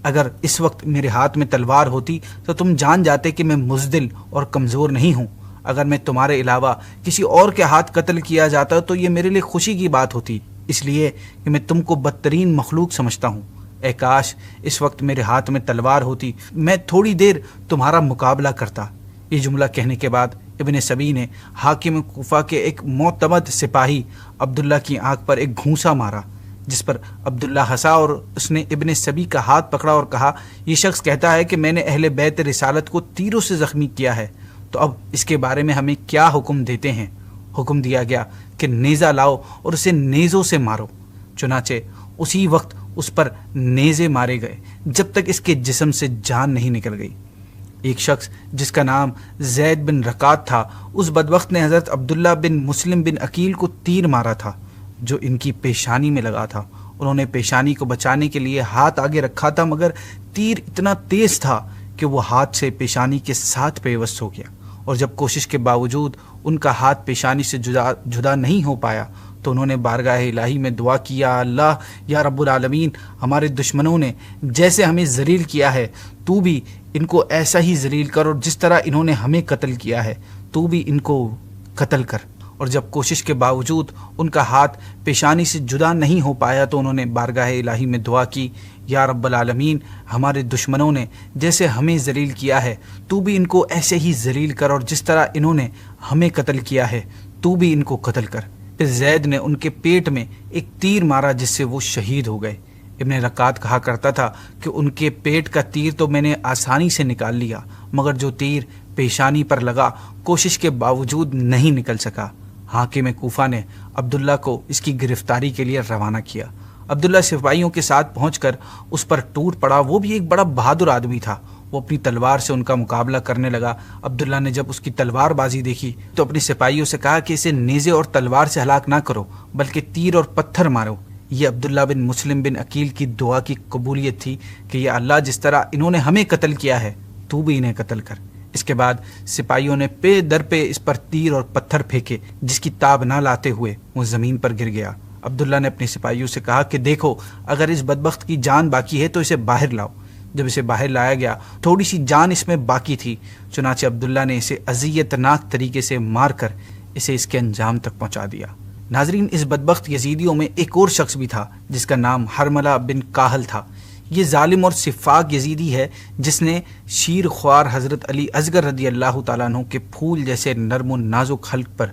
اگر اس وقت میرے ہاتھ میں تلوار ہوتی تو تم جان جاتے کہ میں مزدل اور کمزور نہیں ہوں۔ اگر میں تمہارے علاوہ کسی اور کے ہاتھ قتل کیا جاتا تو یہ میرے لیے خوشی کی بات ہوتی، اس لیے کہ میں تم کو بدترین مخلوق سمجھتا ہوں۔ اے کاش اس وقت میرے ہاتھ میں تلوار ہوتی، میں تھوڑی دیر تمہارا مقابلہ کرتا۔ یہ جملہ کہنے کے بعد ابن سبی نے حاکم کوفہ کے ایک معتمد سپاہی عبداللہ کی آنکھ پر ایک گھونسا مارا، جس پر عبداللہ ہنسا اور اس نے ابن سبی کا ہاتھ پکڑا اور کہا یہ شخص کہتا ہے کہ میں نے اہل بیت رسالت کو تیروں سے زخمی کیا ہے، تو اب اس کے بارے میں ہمیں کیا حکم دیتے ہیں؟ حکم دیا گیا کہ نیزہ لاؤ اور اسے نیزوں سے مارو۔ چنانچہ اسی وقت اس پر نیزے مارے گئے جب تک اس کے جسم سے جان نہیں نکل گئی۔ ایک شخص جس کا نام زید بن رکات تھا، اس بدبخت نے حضرت عبداللہ بن مسلم بن عقیل کو تیر مارا تھا جو ان کی پیشانی میں لگا تھا۔ انہوں نے پیشانی کو بچانے کے لیے ہاتھ آگے رکھا تھا مگر تیر اتنا تیز تھا کہ وہ ہاتھ سے پیشانی کے ساتھ پیوست ہو گیا، اور جب کوشش کے باوجود ان کا ہاتھ پیشانی سے جدا نہیں ہو پایا تو انہوں نے بارگاہ الہی میں دعا کیا، اللہ یا رب العالمین، ہمارے دشمنوں نے جیسے ہمیں ذلیل کیا ہے تو بھی ان کو ایسا ہی ذلیل کر، اور جس طرح انہوں نے ہمیں قتل کیا ہے تو بھی ان کو قتل کر۔ اور جب کوشش کے باوجود ان کا ہاتھ پیشانی سے جدا نہیں ہو پایا تو انہوں نے بارگاہ الہی میں دعا کی، یا رب العالمین، ہمارے دشمنوں نے جیسے ہمیں ذلیل کیا ہے تو بھی ان کو ایسے ہی ذلیل کر، اور جس طرح انہوں نے ہمیں قتل کیا ہے تو بھی ان کو قتل کر۔ پھر زید نے ان کے پیٹ میں ایک تیر مارا جس سے وہ شہید ہو گئے۔ ابن رکات کہا کرتا تھا کہ ان کے پیٹ کا تیر تو میں نے آسانی سے نکال لیا مگر جو تیر پیشانی پر لگا کوشش کے باوجود نہیں نکل سکا۔ حاکم کوفہ نے عبداللہ کو اس کی گرفتاری کے لیے روانہ کیا۔ عبداللہ سپاہیوں کے ساتھ پہنچ کر اس پر ٹوٹ پڑا۔ وہ بھی ایک بڑا بہادر آدمی تھا، وہ اپنی تلوار سے ان کا مقابلہ کرنے لگا۔ عبداللہ نے جب اس کی تلوار بازی دیکھی تو اپنے سپاہیوں سے کہا کہ اسے نیزے اور تلوار سے ہلاک نہ کرو بلکہ تیر اور پتھر مارو۔ یہ عبداللہ بن مسلم بن عقیل کی دعا کی قبولیت تھی کہ یہ اللہ، جس طرح انہوں نے ہمیں قتل کیا ہے تو بھی انہیں قتل کر۔ اس کے بعد سپاہیوں نے پے در پہ اس پر تیر اور پتھر پھینکے، جس کی تاب نہ لاتے ہوئے وہ زمین پر گر گیا۔ عبداللہ نے اپنے سپاہیوں سے کہا کہ دیکھو، اگر اس بدبخت کی جان باقی ہے تو اسے باہر لاؤ۔ جب اسے باہر لایا گیا تھوڑی سی جان اس میں باقی تھی، چنانچہ عبداللہ نے اسے اذیتناک طریقے سے مار کر اسے اس کے انجام تک پہنچا دیا۔ ناظرین، اس بدبخت یزیدیوں میں ایک اور شخص بھی تھا جس کا نام حرملہ بن کاہل تھا۔ یہ ظالم اور سفاک یزیدی ہے جس نے شیر خوار حضرت علی اصغر رضی اللہ تعالیٰ عنہ کے پھول جیسے نرم و نازک حلق پر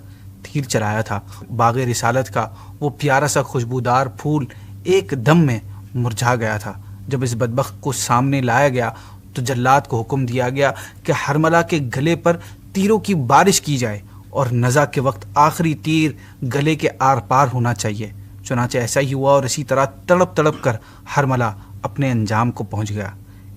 تیر چلایا تھا، باغ رسالت کا وہ پیارا سا خوشبودار پھول ایک دم میں مرجھا گیا تھا۔ جب اس بدبخت کو سامنے لایا گیا تو جلاد کو حکم دیا گیا کہ حرملہ کے گلے پر تیروں کی بارش کی جائے اور نزع کے وقت آخری تیر گلے کے آر پار ہونا چاہیے۔ چنانچہ ایسا ہی ہوا اور اسی طرح تڑپ تڑپ کر حرملہ اپنے انجام کو پہنچ گیا۔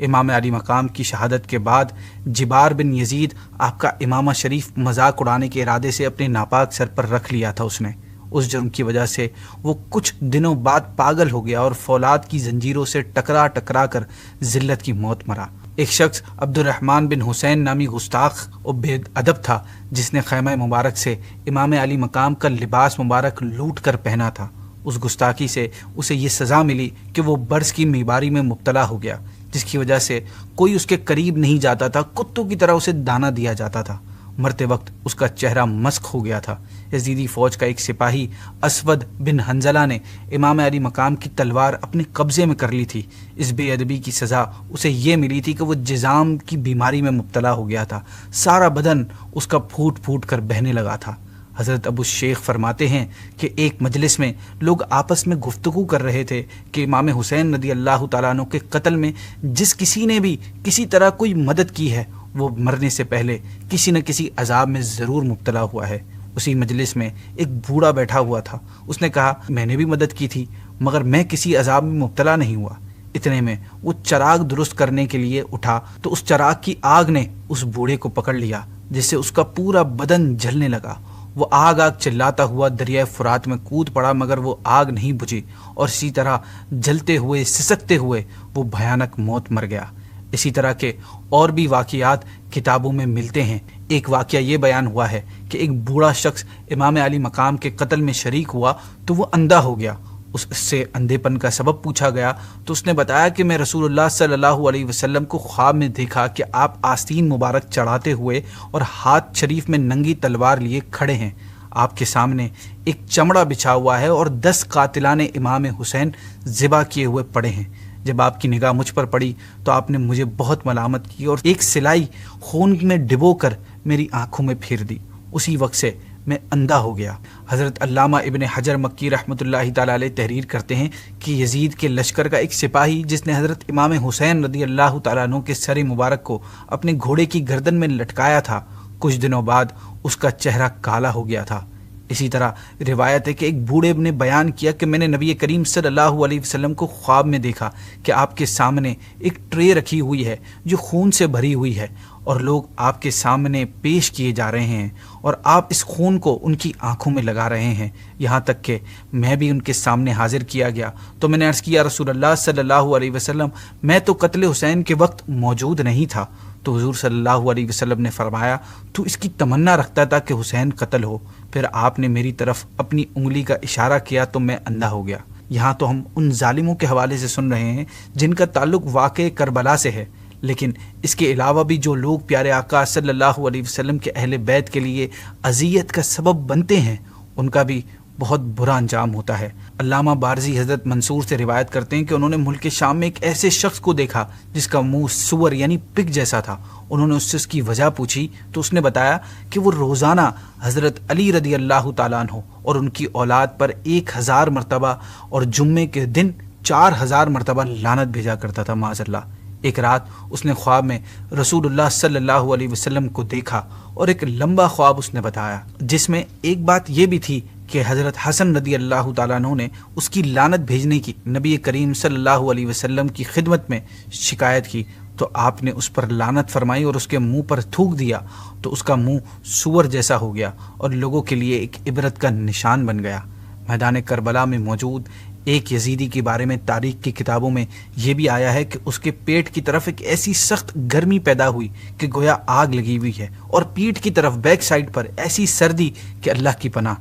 امام علی مقام کی شہادت کے بعد جبار بن یزید آپ کا امامہ شریف مذاق اڑانے کے ارادے سے اپنے ناپاک سر پر رکھ لیا تھا۔ اس نے اس جرم کی وجہ سے وہ کچھ دنوں بعد پاگل ہو گیا اور فولاد کی زنجیروں سے ٹکرا ٹکرا کر ذلت کی موت مرا۔ ایک شخص عبد الرحمن بن حسین نامی گستاخ اور بے ادب تھا جس نے خیمہ مبارک سے امام علی مقام کا لباس مبارک لوٹ کر پہنا تھا۔ اس گستاخی سے اسے یہ سزا ملی کہ وہ برص کی بیماری میں مبتلا ہو گیا، جس کی وجہ سے کوئی اس کے قریب نہیں جاتا تھا، کتوں کی طرح اسے دانہ دیا جاتا تھا۔ مرتے وقت اس کا چہرہ مسخ ہو گیا تھا۔ یزیدی فوج کا ایک سپاہی اسود بن حنظلہ نے امام علی مقام کی تلوار اپنے قبضے میں کر لی تھی۔ اس بے ادبی کی سزا اسے یہ ملی تھی کہ وہ جذام کی بیماری میں مبتلا ہو گیا تھا، سارا بدن اس کا پھوٹ پھوٹ کر بہنے لگا تھا۔ حضرت ابو الشیخ فرماتے ہیں کہ ایک مجلس میں لوگ آپس میں گفتگو کر رہے تھے کہ امام حسین رضی اللہ تعالیٰ عنہ کے قتل میں جس کسی نے بھی کسی طرح کوئی مدد کی ہے وہ مرنے سے پہلے کسی نہ کسی عذاب میں ضرور مبتلا ہوا ہے۔ اسی مجلس میں ایک بوڑھا بیٹھا ہوا تھا، اس نے کہا میں نے بھی مدد کی تھی مگر میں کسی عذاب میں مبتلا نہیں ہوا۔ اتنے میں وہ چراغ درست کرنے کے لیے اٹھا تو اس چراغ کی آگ نے اس بوڑھے کو پکڑ لیا جس سے اس کا پورا بدن جلنے لگا۔ وہ آگ آگ چلاتا ہوا دریائے فرات میں کود پڑا مگر وہ آگ نہیں بجھی اور اسی طرح جلتے ہوئے سسکتے ہوئے وہ بھیانک موت مر گیا۔ اسی طرح کے اور بھی واقعات کتابوں میں ملتے ہیں۔ ایک واقعہ یہ بیان ہوا ہے کہ ایک بوڑھا شخص امام علی مقام کے قتل میں شریک ہوا تو وہ اندھا ہو گیا۔ اس سے اندھے پن کا سبب پوچھا گیا تو اس نے بتایا کہ میں رسول اللہ صلی اللہ علیہ وسلم کو خواب میں دیکھا کہ آپ آستین مبارک چڑھاتے ہوئے اور ہاتھ شریف میں ننگی تلوار لیے کھڑے ہیں۔ آپ کے سامنے ایک چمڑا بچھا ہوا ہے اور 10 قاتلان امام حسین ذبح کیے ہوئے پڑے ہیں۔ جب آپ کی نگاہ مجھ پر پڑی تو آپ نے مجھے بہت ملامت کی اور ایک سلائی خون میں ڈبو کر میری آنکھوں میں پھیر دی۔ اسی وقت سے میں اندھا ہو گیا۔ حضرت علامہ ابن حجر مکی رحمۃ اللہ تعالی علیہ تحریر کرتے ہیں کہ یزید کے لشکر کا ایک سپاہی جس نے حضرت امام حسین رضی اللہ تعالیٰ عنہ کے سر مبارک کو اپنے گھوڑے کی گردن میں لٹکایا تھا، کچھ دنوں بعد اس کا چہرہ کالا ہو گیا تھا۔ اسی طرح روایت ہے کہ ایک بوڑھے نے بیان کیا کہ میں نے نبی کریم صلی اللہ علیہ وسلم کو خواب میں دیکھا کہ آپ کے سامنے ایک ٹرے رکھی ہوئی ہے جو خون سے بھری ہوئی ہے اور لوگ آپ کے سامنے پیش کیے جا رہے ہیں اور آپ اس خون کو ان کی آنکھوں میں لگا رہے ہیں، یہاں تک کہ میں بھی ان کے سامنے حاضر کیا گیا تو میں نے عرض کیا رسول اللہ صلی اللہ علیہ وسلم میں تو قتل حسین کے وقت موجود نہیں تھا۔ تو حضور صلی اللہ علیہ وسلم نے فرمایا تو اس کی تمنا رکھتا تھا کہ حسین قتل ہو؟ پھر آپ نے میری طرف اپنی انگلی کا اشارہ کیا تو میں اندھا ہو گیا۔ یہاں تو ہم ان ظالموں کے حوالے سے سن رہے ہیں جن کا تعلق واقع کربلا سے ہے، لیکن اس کے علاوہ بھی جو لوگ پیارے آقا صلی اللہ علیہ وسلم کے اہل بیت کے لیے اذیت کا سبب بنتے ہیں ان کا بھی بہت برا انجام ہوتا ہے۔ علامہ بارزی حضرت منصور سے روایت کرتے ہیں کہ انہوں نے ملک شام میں ایک ایسے شخص کو دیکھا جس کا منہ سور یعنی پگ جیسا تھا۔ انہوں نے اس سے اس کی وجہ پوچھی تو اس نے بتایا کہ وہ روزانہ حضرت علی رضی اللہ تعالیٰ عنہ اور ان کی اولاد پر 1000 مرتبہ اور جمعے کے دن 4000 مرتبہ لعنت بھیجا کرتا تھا معاذ اللہ۔ ایک رات اس نے خواب میں رسول اللہ صلی اللہ علیہ وسلم کو دیکھا اور ایک لمبا خواب اس نے بتایا جس میں ایک بات یہ بھی تھی کہ حضرت حسن رضی اللہ تعالیٰ عنہ نے اس کی لعنت بھیجنے کی نبی کریم صلی اللہ علیہ وسلم کی خدمت میں شکایت کی تو آپ نے اس پر لعنت فرمائی اور اس کے منہ پر تھوک دیا تو اس کا منہ سور جیسا ہو گیا اور لوگوں کے لیے ایک عبرت کا نشان بن گیا۔ میدان کربلا میں موجود ایک یزیدی کے بارے میں تاریخ کی کتابوں میں یہ بھی آیا ہے کہ اس کے پیٹ کی طرف ایک ایسی سخت گرمی پیدا ہوئی کہ گویا آگ لگی ہوئی ہے اور پیٹھ کی طرف بیک سائڈ پر ایسی سردی کہ اللہ کی پناہ۔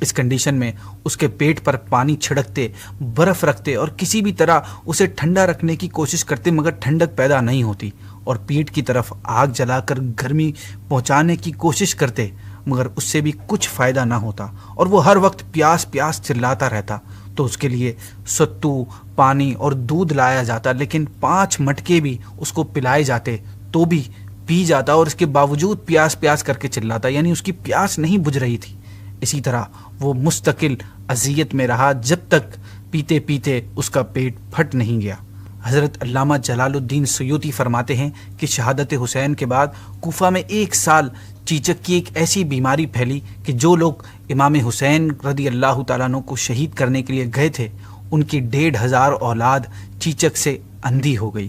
اس کنڈیشن میں اس کے پیٹ پر پانی چھڑکتے، برف رکھتے اور کسی بھی طرح اسے ٹھنڈا رکھنے کی کوشش کرتے مگر ٹھنڈک پیدا نہیں ہوتی، اور پیٹھ کی طرف آگ جلا کر گرمی پہنچانے کی کوشش کرتے مگر اس سے بھی کچھ فائدہ نہ ہوتا اور وہ ہر وقت پیاس پیاس چلاتا رہتا۔ تو اس کے لیے ستو، پانی اور دودھ لایا جاتا لیکن 5 مٹکے بھی اس کو پلائے جاتے تو بھی پی جاتا اور اس کے باوجود پیاس پیاس کر کے چلاتا، یعنی اس کی پیاس نہیں بجھ رہی تھی۔ اسی طرح وہ مستقل اذیت میں رہا جب تک پیتے پیتے اس کا پیٹ پھٹ نہیں گیا۔ حضرت علامہ جلال الدین سیوطی فرماتے ہیں کہ شہادت حسین کے بعد کوفہ میں 1 سال چیچک کی ایک ایسی بیماری پھیلی کہ جو لوگ امام حسین رضی اللہ تعالیٰ عنہ کو شہید کرنے کے لیے گئے تھے ان کی 1,500 اولاد چیچک سے اندھی ہو گئی۔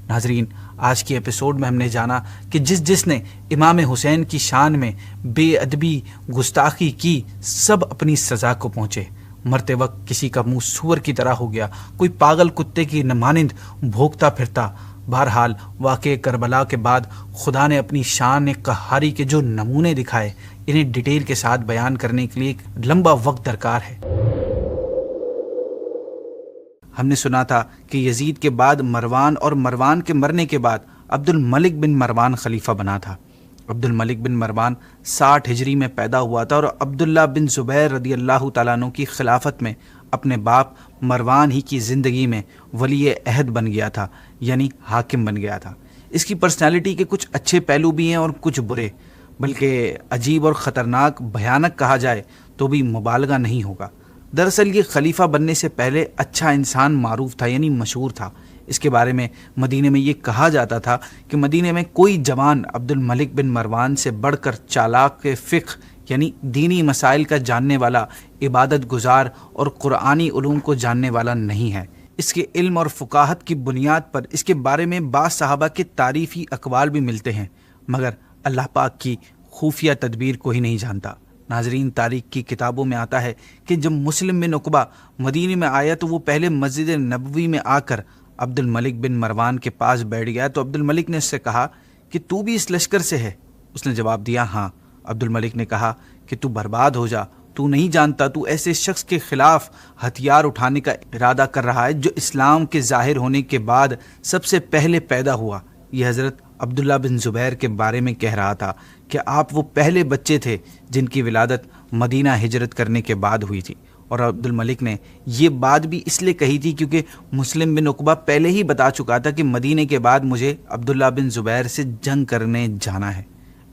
ناظرین، آج کی ایپیسوڈ میں ہم نے جانا کہ جس نے امام حسین کی شان میں بے ادبی گستاخی کی سب اپنی سزا کو پہنچے۔ مرتے وقت کسی کا منہ سور کی طرح ہو گیا، کوئی پاگل کتے کی مانند بھونکتا پھرتا۔ بہرحال واقعہ کربلا کے بعد خدا نے اپنی شان قہاری کے جو نمونے دکھائے انہیں ڈیٹیل کے ساتھ بیان کرنے کے لیے ایک لمبا وقت درکار ہے۔ ہم نے سنا تھا کہ یزید کے بعد مروان اور مروان کے مرنے کے بعد عبد الملک بن مروان خلیفہ بنا تھا۔ عبد الملک بن مروان 60 ہجری میں پیدا ہوا تھا اور عبداللہ بن زبیر رضی اللہ تعالیٰ عنہ کی خلافت میں اپنے باپ مروان ہی کی زندگی میں ولی عہد بن گیا تھا، یعنی حاکم بن گیا تھا۔ اس کی پرسنالٹی کے کچھ اچھے پہلو بھی ہیں اور کچھ برے، بلکہ عجیب اور خطرناک بھیانک کہا جائے تو بھی مبالغہ نہیں ہوگا۔ دراصل یہ خلیفہ بننے سے پہلے اچھا انسان معروف تھا، یعنی مشہور تھا۔ اس کے بارے میں مدینے میں یہ کہا جاتا تھا کہ مدینے میں کوئی جوان عبد الملک بن مروان سے بڑھ کر چالاک فقہ یعنی دینی مسائل کا جاننے والا، عبادت گزار اور قرآنی علوم کو جاننے والا نہیں ہے۔ اس کے علم اور فقاہت کی بنیاد پر اس کے بارے میں بعض صحابہ کے تعریفی اقوال بھی ملتے ہیں، مگر اللہ پاک کی خفیہ تدبیر کو ہی نہیں جانتا۔ ناظرین، تاریخ کی کتابوں میں آتا ہے کہ جب مسلم بن عقبہ مدینے میں آیا تو وہ پہلے مسجد نبوی میں آ کر عبد الملک بن مروان کے پاس بیٹھ گیا تو عبد الملک نے اس سے کہا کہ تو بھی اس لشکر سے ہے؟ اس نے جواب دیا ہاں۔ عبد الملک نے کہا کہ تو برباد ہو جا، تو نہیں جانتا تو ایسے شخص کے خلاف ہتھیار اٹھانے کا ارادہ کر رہا ہے جو اسلام کے ظاہر ہونے کے بعد سب سے پہلے پیدا ہوا۔ یہ حضرت عبداللہ بن زبیر کے بارے میں کہہ رہا تھا کہ آپ وہ پہلے بچے تھے جن کی ولادت مدینہ ہجرت کرنے کے بعد ہوئی تھی۔ اور عبد الملک نے یہ بات بھی اس لیے کہی تھی کیونکہ مسلم بن عقبہ پہلے ہی بتا چکا تھا کہ مدینے کے بعد مجھے عبداللہ بن زبیر سے جنگ کرنے جانا ہے۔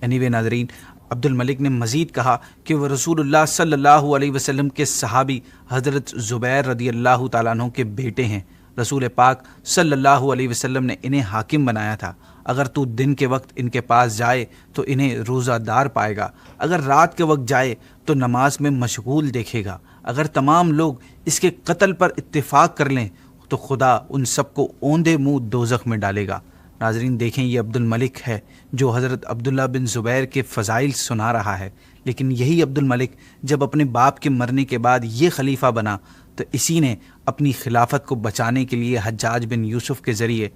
anyway ناظرین، عبد الملک نے مزید کہا کہ وہ رسول اللہ صلی اللہ علیہ وسلم کے صحابی حضرت زبیر رضی اللہ تعالیٰ عنہ کے بیٹے ہیں۔ رسول پاک صلی اللہ علیہ وسلم نے انہیں حاکم بنایا تھا۔ اگر تو دن کے وقت ان کے پاس جائے تو انہیں روزہ دار پائے گا، اگر رات کے وقت جائے تو نماز میں مشغول دیکھے گا۔ اگر تمام لوگ اس کے قتل پر اتفاق کر لیں تو خدا ان سب کو اوندے منہ دوزخ میں ڈالے گا۔ ناظرین دیکھیں، یہ عبد الملک ہے جو حضرت عبداللہ بن زبیر کے فضائل سنا رہا ہے، لیکن یہی عبد الملک جب اپنے باپ کے مرنے کے بعد یہ خلیفہ بنا تو اسی نے اپنی خلافت کو بچانے کے لیے حجاج بن یوسف کے ذریعے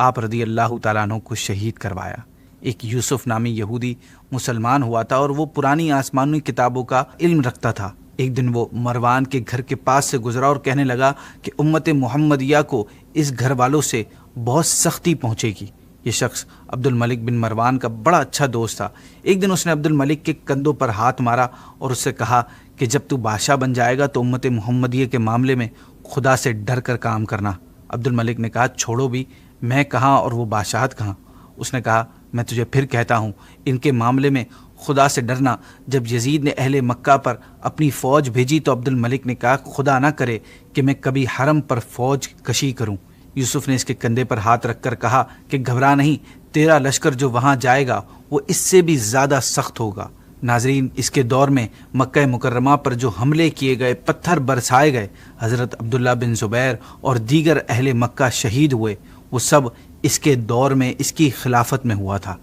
آپ رضی اللہ تعالیٰ عنہ کو شہید کروایا۔ ایک یوسف نامی یہودی مسلمان ہوا تھا اور وہ پرانی آسمانی کتابوں کا علم رکھتا تھا۔ ایک دن وہ مروان کے گھر کے پاس سے گزرا اور کہنے لگا کہ امت محمدیہ کو اس گھر والوں سے بہت سختی پہنچے گی۔ یہ شخص عبد الملک بن مروان کا بڑا اچھا دوست تھا۔ ایک دن اس نے عبد الملک کے کندھوں پر ہاتھ مارا اور اس سے کہا کہ جب تو بادشاہ بن جائے گا تو امت محمدیہ کے معاملے میں خدا سے ڈر کر کام کرنا۔ عبد الملک نے کہا چھوڑو بھی، میں کہاں اور وہ بادشاہت کہاں؟ اس نے کہا میں تجھے پھر کہتا ہوں، ان کے معاملے میں خدا سے ڈرنا۔ جب یزید نے اہل مکہ پر اپنی فوج بھیجی تو عبد الملک نے کہا خدا نہ کرے کہ میں کبھی حرم پر فوج کشی کروں۔ یوسف نے اس کے کندھے پر ہاتھ رکھ کر کہا کہ گھبرا نہیں، تیرا لشکر جو وہاں جائے گا وہ اس سے بھی زیادہ سخت ہوگا۔ ناظرین، اس کے دور میں مکہ مکرمہ پر جو حملے کیے گئے، پتھر برسائے گئے، حضرت عبداللہ بن زبیر اور دیگر اہل مکہ شہید ہوئے، وہ سب اس کے دور میں اس کی خلافت میں ہوا تھا۔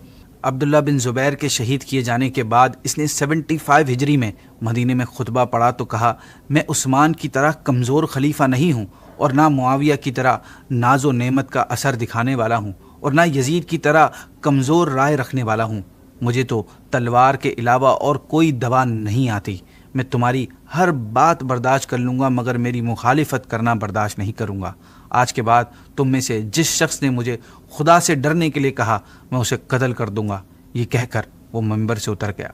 عبداللہ بن زبیر کے شہید کیے جانے کے بعد اس نے 75 ہجری میں مدینے میں خطبہ پڑھا تو کہا میں عثمان کی طرح کمزور خلیفہ نہیں ہوں اور نہ معاویہ کی طرح ناز و نعمت کا اثر دکھانے والا ہوں اور نہ یزید کی طرح کمزور رائے رکھنے والا ہوں۔ مجھے تو تلوار کے علاوہ اور کوئی دوا نہیں آتی۔ میں تمہاری ہر بات برداشت کر لوں گا مگر میری مخالفت کرنا برداشت نہیں کروں گا۔ آج کے بعد تم میں سے جس شخص نے مجھے خدا سے ڈرنے کے لیے کہا میں اسے قتل کر دوں گا۔ یہ کہہ کر وہ منبر سے اتر گیا۔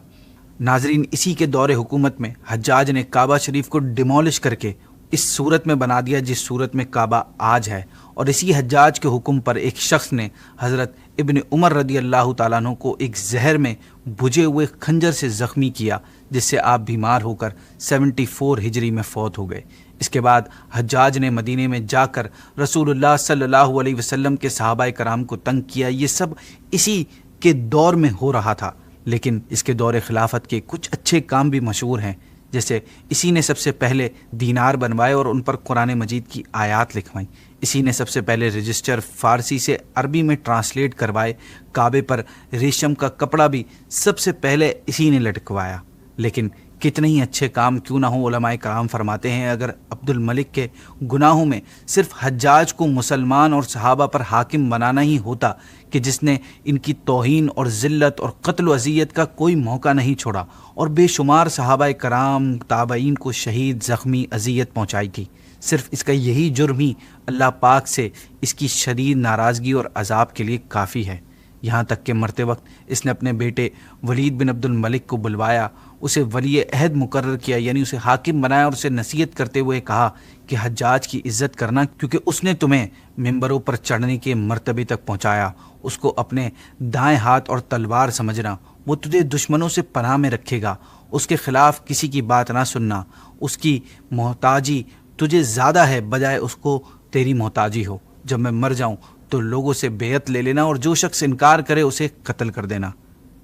ناظرین، اسی کے دور حکومت میں حجاج نے کعبہ شریف کو ڈیمولش کر کے اس صورت میں بنا دیا جس صورت میں کعبہ آج ہے، اور اسی حجاج کے حکم پر ایک شخص نے حضرت ابن عمر رضی اللہ تعالیٰ عنہ کو ایک زہر میں بجھے ہوئے خنجر سے زخمی کیا جس سے آپ بیمار ہو کر 74 ہجری میں فوت ہو گئے۔ اس کے بعد حجاج نے مدینے میں جا کر رسول اللہ صلی اللہ علیہ وسلم کے صحابہ کرام کو تنگ کیا۔ یہ سب اسی کے دور میں ہو رہا تھا، لیکن اس کے دور خلافت کے کچھ اچھے کام بھی مشہور ہیں، جیسے اسی نے سب سے پہلے دینار بنوائے اور ان پر قرآن مجید کی آیات لکھوائیں۔ اسی نے سب سے پہلے رجسٹر فارسی سے عربی میں ٹرانسلیٹ کروائے۔ کعبے پر ریشم کا کپڑا بھی سب سے پہلے اسی نے لٹکوایا۔ لیکن کتنے ہی اچھے کام کیوں نہ ہوں، علماء کرام فرماتے ہیں اگر عبد الملک کے گناہوں میں صرف حجاج کو مسلمان اور صحابہ پر حاکم بنانا ہی ہوتا کہ جس نے ان کی توہین اور ذلت اور قتل و اذیت کا کوئی موقع نہیں چھوڑا اور بے شمار صحابہ کرام تابعین کو شہید، زخمی، اذیت پہنچائی تھی، صرف اس کا یہی جرم ہی اللہ پاک سے اس کی شدید ناراضگی اور عذاب کے لیے کافی ہے۔ یہاں تک کہ مرتے وقت اس نے اپنے بیٹے ولید بن عبد الملک کو بلوایا، اسے ولی عہد مقرر کیا، یعنی اسے حاکم بنایا، اور اسے نصیحت کرتے ہوئے کہا کہ حجاج کی عزت کرنا، کیونکہ اس نے تمہیں ممبروں پر چڑھنے کے مرتبے تک پہنچایا۔ اس کو اپنے دائیں ہاتھ اور تلوار سمجھنا، وہ تجھے دشمنوں سے پناہ میں رکھے گا، اس کے خلاف کسی کی بات نہ سننا، اس کی محتاجی تجھے زیادہ ہے بجائے اس کو تیری محتاجی ہو۔ جب میں مر جاؤں تو لوگوں سے بیعت لے لینا اور جو شخص انکار کرے اسے قتل کر دینا۔